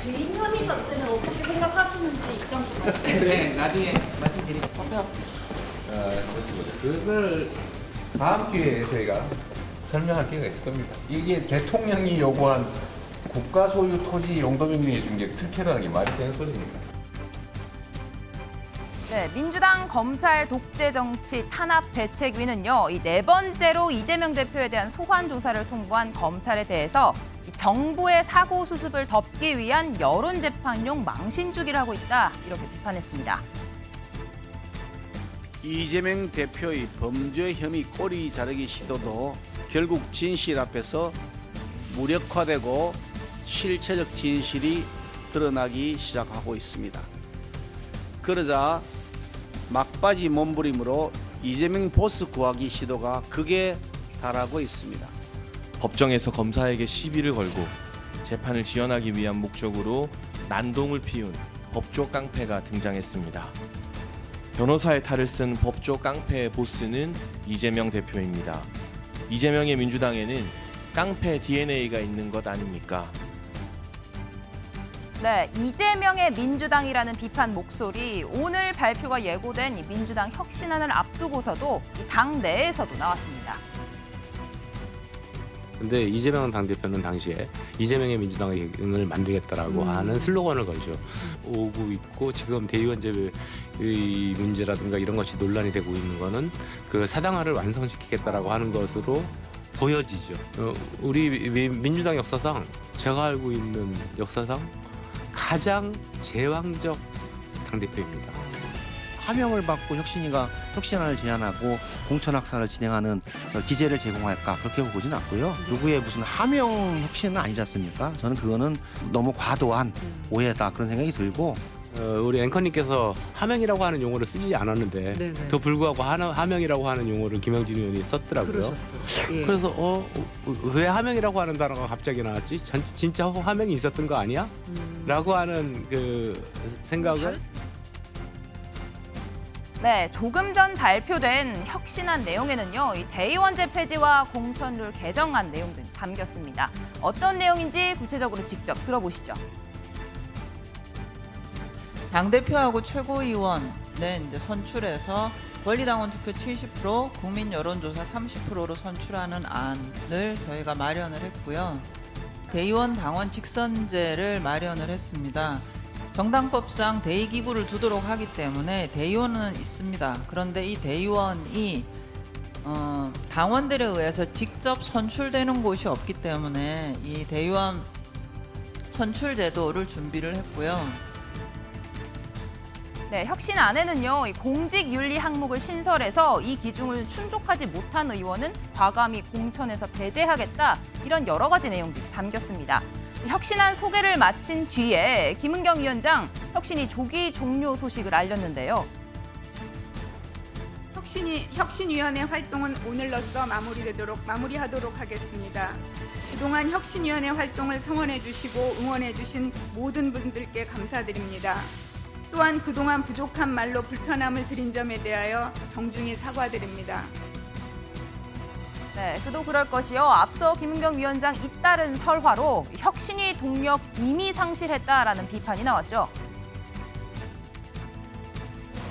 개인 혐의 자체는 어떻게 생각하시는지 입장 좀 말씀해 주세요. 네, 나중에 말씀드리겠고요. 좋습니다. 그걸 다음 기회에 저희가 설명할 기회가 있을 겁니다. 이게 대통령이 요구한 국가 소유 토지 용도 변경해 준 게 특혜라는 게 말이 되는 소리입니까? 네, 민주당 검찰 독재 정치 탄압 대책위는요, 이 4번째로 이재명 대표에 대한 소환 조사를 통보한 검찰에 대해서 이 정부의 사고 수습을 덮기 위한 여론 재판용 망신 주기를 하고 있다, 이렇게 비판했습니다. 이재명 대표의 범죄 혐의 꼬리 자르기 시도도 결국 진실 앞에서 무력화되고 실체적 진실이 드러나기 시작하고 있습니다. 그러자 막바지 몸부림으로 이재명 보스 구하기 시도가 극에 달하고 있습니다. 법정에서 검사에게 시비를 걸고 재판을 지연하기 위한 목적으로 난동을 피운 법조 깡패가 등장했습니다. 변호사의 탈을 쓴 법조 깡패의 보스는 이재명 대표입니다. 이재명의 민주당에는 깡패 DNA가 있는 것 아닙니까? 네, 이재명의 민주당이라는 비판 목소리, 오늘 발표가 예고된 이 민주당 혁신안을 앞두고서도 이 당 내에서도 나왔습니다. 근데 이재명 당대표는 당시에 이재명의 민주당을 만들겠다라고 하는 슬로건을 걸죠. 오고 있고 지금 대의원제의 문제라든가 이런 것이 논란이 되고 있는 거는 그 사당화를 완성시키겠다라고 하는 것으로 보여지죠. 우리 민주당 역사상 제가 알고 있는 역사상 가장 제왕적 당대표입니다. 하명을 받고 혁신이가 혁신안을 제안하고 공천학사를 진행하는 기재를 제공할까 그렇게 보지는 않고요. 누구의 무슨 하명 혁신은 아니지 않습니까? 저는 그거는 너무 과도한 오해다 그런 생각이 들고 우리 앵커님께서 하명이라고 하는 용어를 쓰지 않았는데 네네. 더 불구하고 하명이라고 하는 용어를 김영진 의원이 썼더라고요. 그러셨어요. 예. 그래서 왜 하명이라고 하는 단어가 갑자기 나왔지? 진짜 하명이 있었던 거 아니야? 라고 하는 그 생각을 네, 조금 전 발표된 혁신안 내용에는요, 이 대의원제 폐지와 공천룰 개정안 내용들이 담겼습니다. 어떤 내용인지 구체적으로 직접 들어보시죠. 당대표하고 최고위원은 이제 선출해서 권리당원 투표 70%, 국민 여론조사 30%로 선출하는 안을 저희가 마련을 했고요. 대의원 당원 직선제를 마련을 했습니다. 정당법상 대의기구를 두도록 하기 때문에 대의원은 있습니다. 그런데 이 대의원이 당원들에 의해서 직접 선출되는 곳이 없기 때문에 이 대의원 선출 제도를 준비를 했고요. 네, 혁신안에는요, 이 공직윤리 항목을 신설해서 이 기준을 충족하지 못한 의원은 과감히 공천에서 배제하겠다, 이런 여러 가지 내용들이 담겼습니다. 혁신안 소개를 마친 뒤에 김은경 위원장, 혁신이 조기 종료 소식을 알렸는데요. 혁신위원회 활동은 오늘로써 마무리하도록 하겠습니다. 그동안 혁신위원회 활동을 성원해 주시고 응원해 주신 모든 분들께 감사드립니다. 또한 그동안 부족한 말로 불편함을 드린 점에 대하여 정중히 사과드립니다. 네, 그도 그럴 것이요. 앞서 김은경 위원장 잇따른 설화로 혁신위 동력 이미 상실했다라는 비판이 나왔죠.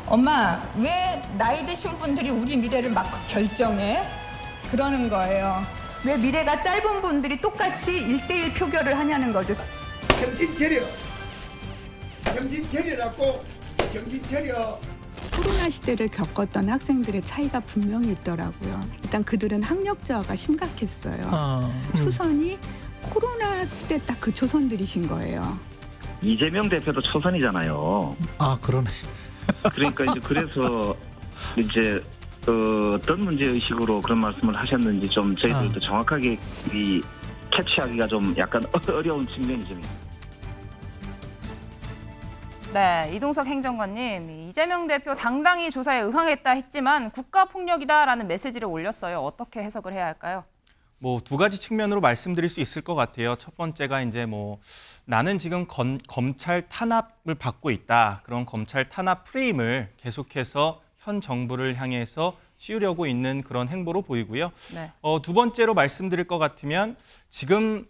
엄마, 왜 나이 드신 분들이 우리 미래를 막 결정해? 그러는 거예요. 왜 미래가 짧은 분들이 똑같이 1대1 표결을 하냐는 거죠. 정신결여라고 정신결여. 코로나 시대를 겪었던 학생들의 차이가 분명히 있더라고요. 일단 그들은 학력저하가 심각했어요. 초선이 코로나 때 딱 그 초선들이신 거예요. 이재명 대표도 초선이잖아요. 아, 그러네. 그러니까 이제 그래서 이제 어떤 문제 의식으로 그런 말씀을 하셨는지 좀 저희들도 정확하게 이 캐치하기가 좀 약간 어려운 측면이 좀 있습니다. 네, 이동석 행정관님, 이재명 대표 당당히 조사에 응하겠다 했지만 국가폭력이다라는 메시지를 올렸어요. 어떻게 해석을 해야 할까요? 뭐 두 가지 측면으로 말씀드릴 수 있을 것 같아요. 첫 번째가 이제 나는 지금 검찰 탄압을 받고 있다. 그런 검찰 탄압 프레임을 계속해서 현 정부를 향해서 씌우려고 있는 그런 행보로 보이고요. 네. 두 번째로 말씀드릴 것 같으면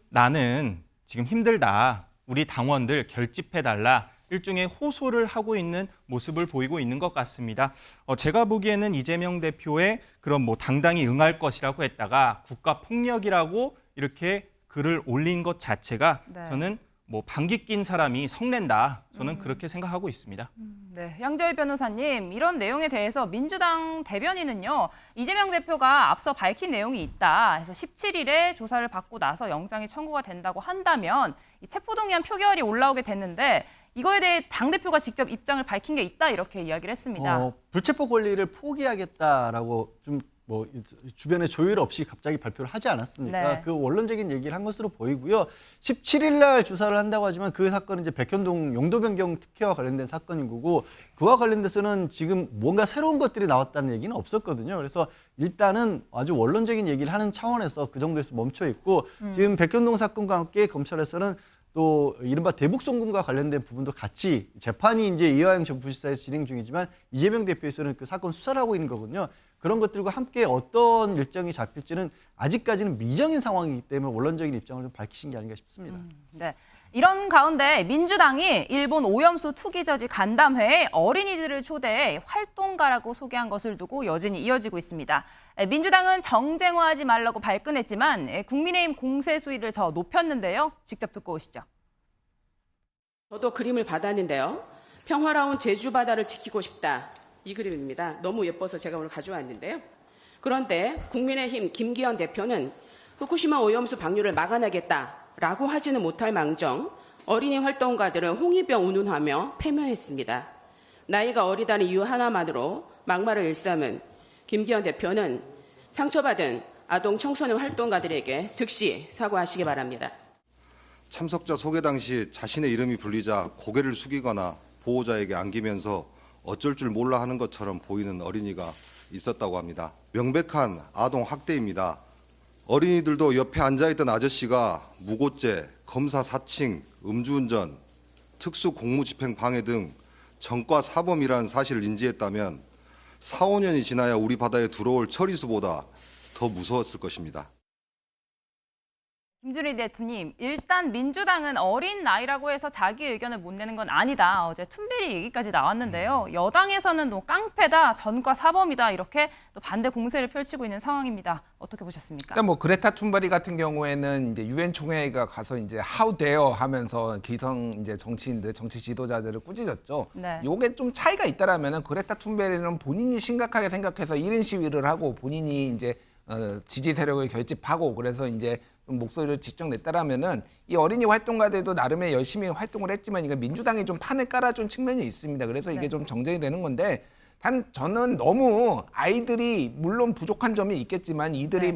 나는 지금 힘들다. 우리 당원들 결집해달라. 일종의 호소를 하고 있는 모습을 보이고 있는 것 같습니다. 제가 보기에는 이재명 대표의 그런 당당히 응할 것이라고 했다가 국가 폭력이라고 이렇게 글을 올린 것 자체가 네. 저는 뭐 방귀 낀 사람이 성낸다. 저는 그렇게 생각하고 있습니다. 네, 양재열 변호사님, 이런 내용에 대해서 민주당 대변인은요, 이재명 대표가 앞서 밝힌 내용이 있다 해서 17일에 조사를 받고 나서 영장이 청구가 된다고 한다면 이 체포동의안 표결이 올라오게 됐는데 이거에 대해 당대표가 직접 입장을 밝힌 게 있다 이렇게 이야기를 했습니다. 불체포 권리를 포기하겠다라고 좀 뭐 주변에 조율 없이 갑자기 발표를 하지 않았습니까? 네. 그 원론적인 얘기를 한 것으로 보이고요. 17일 날 조사를 한다고 하지만 그 사건은 이제 백현동 용도 변경 특혜와 관련된 사건인 거고 그와 관련돼서는 지금 뭔가 새로운 것들이 나왔다는 얘기는 없었거든요. 그래서 일단은 아주 원론적인 얘기를 하는 차원에서 그 정도에서 멈춰 있고 지금 백현동 사건과 함께 검찰에서는 또 이른바 대북송금과 관련된 부분도 같이 재판이 이제 이화영 전 부지사에서 진행 중이지만 이재명 대표에서는 그 사건 수사를 하고 있는 거거든요. 그런 것들과 함께 어떤 일정이 잡힐지는 아직까지는 미정인 상황이기 때문에 원론적인 입장을 좀 밝히신 게 아닌가 싶습니다. 네. 이런 가운데 민주당이 일본 오염수 투기 저지 간담회에 어린이들을 초대해 활동가라고 소개한 것을 두고 여진이 이어지고 있습니다. 민주당은 정쟁화하지 말라고 발끈했지만 국민의힘 공세 수위를 더 높였는데요. 직접 듣고 오시죠. 저도 그림을 받았는데요. 평화로운 제주 바다를 지키고 싶다. 이 그림입니다. 너무 예뻐서 제가 오늘 가져왔는데요. 그런데 국민의힘 김기현 대표는 후쿠시마 오염수 방류를 막아내겠다라고 하지는 못할 망정 어린이 활동가들을 홍위병 운운하며 패면했습니다. 나이가 어리다는 이유 하나만으로 막말을 일삼은 김기현 대표는 상처받은 아동 청소년 활동가들에게 즉시 사과하시기 바랍니다. 참석자 소개 당시 자신의 이름이 불리자 고개를 숙이거나 보호자에게 안기면서 어쩔 줄 몰라 하는 것처럼 보이는 어린이가 있었다고 합니다. 명백한 아동 학대입니다. 어린이들도 옆에 앉아있던 아저씨가 무고죄, 검사 사칭, 음주운전, 특수 공무집행 방해 등 전과 사범이라는 사실을 인지했다면 4, 5년이 지나야 우리 바다에 들어올 처리수보다 더 무서웠을 것입니다. 김준일 대표님, 일단 민주당은 어린 나이라고 해서 자기 의견을 못 내는 건 아니다. 어제 툰베리 얘기까지 나왔는데요. 여당에서는 뭐 깡패다, 전과 사범이다 이렇게 또 반대 공세를 펼치고 있는 상황입니다. 어떻게 보셨습니까? 일단 뭐 그레타 툰베리 같은 경우에는 이제 유엔 총회가 가서 이제 how dare 하면서 기성 이제 정치인들, 정치 지도자들을 꾸짖었죠. 네. 요게 좀 차이가 있다라면은 그레타 툰베리는 본인이 심각하게 생각해서 1인 시위를 하고 본인이 이제 지지 세력을 결집하고 그래서 이제 좀 목소리를 직접 냈다라면은 이 어린이 활동가들도 나름의 열심히 활동을 했지만 이거 민주당이 좀 판을 깔아준 측면이 있습니다. 그래서 이게 좀 정쟁이 되는 건데 단 저는 너무 아이들이 물론 부족한 점이 있겠지만 이들이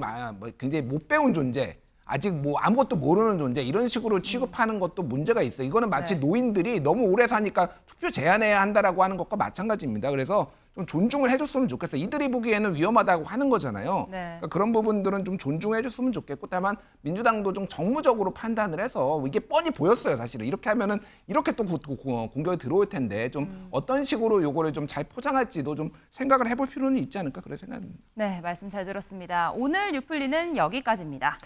굉장히 못 배운 존재 아직 뭐 아무것도 모르는 존재 이런 식으로 취급하는 것도 문제가 있어요. 이거는 마치 노인들이 너무 오래 사니까 투표 제한해야 한다라고 하는 것과 마찬가지입니다. 그래서 좀 존중을 해줬으면 좋겠어요. 이들이 보기에는 위험하다고 하는 거잖아요. 그러니까 그런 부분들은 좀 존중해줬으면 좋겠고 다만 민주당도 좀 정무적으로 판단을 해서 이게 뻔히 보였어요. 사실은 이렇게 하면은 이렇게 또 공격이 들어올 텐데 좀 어떤 식으로 요거를 좀 잘 포장할지도 좀 생각을 해볼 필요는 있지 않을까 그런 생각입니다. 네, 말씀 잘 들었습니다. 오늘 뉴플리는 여기까지입니다.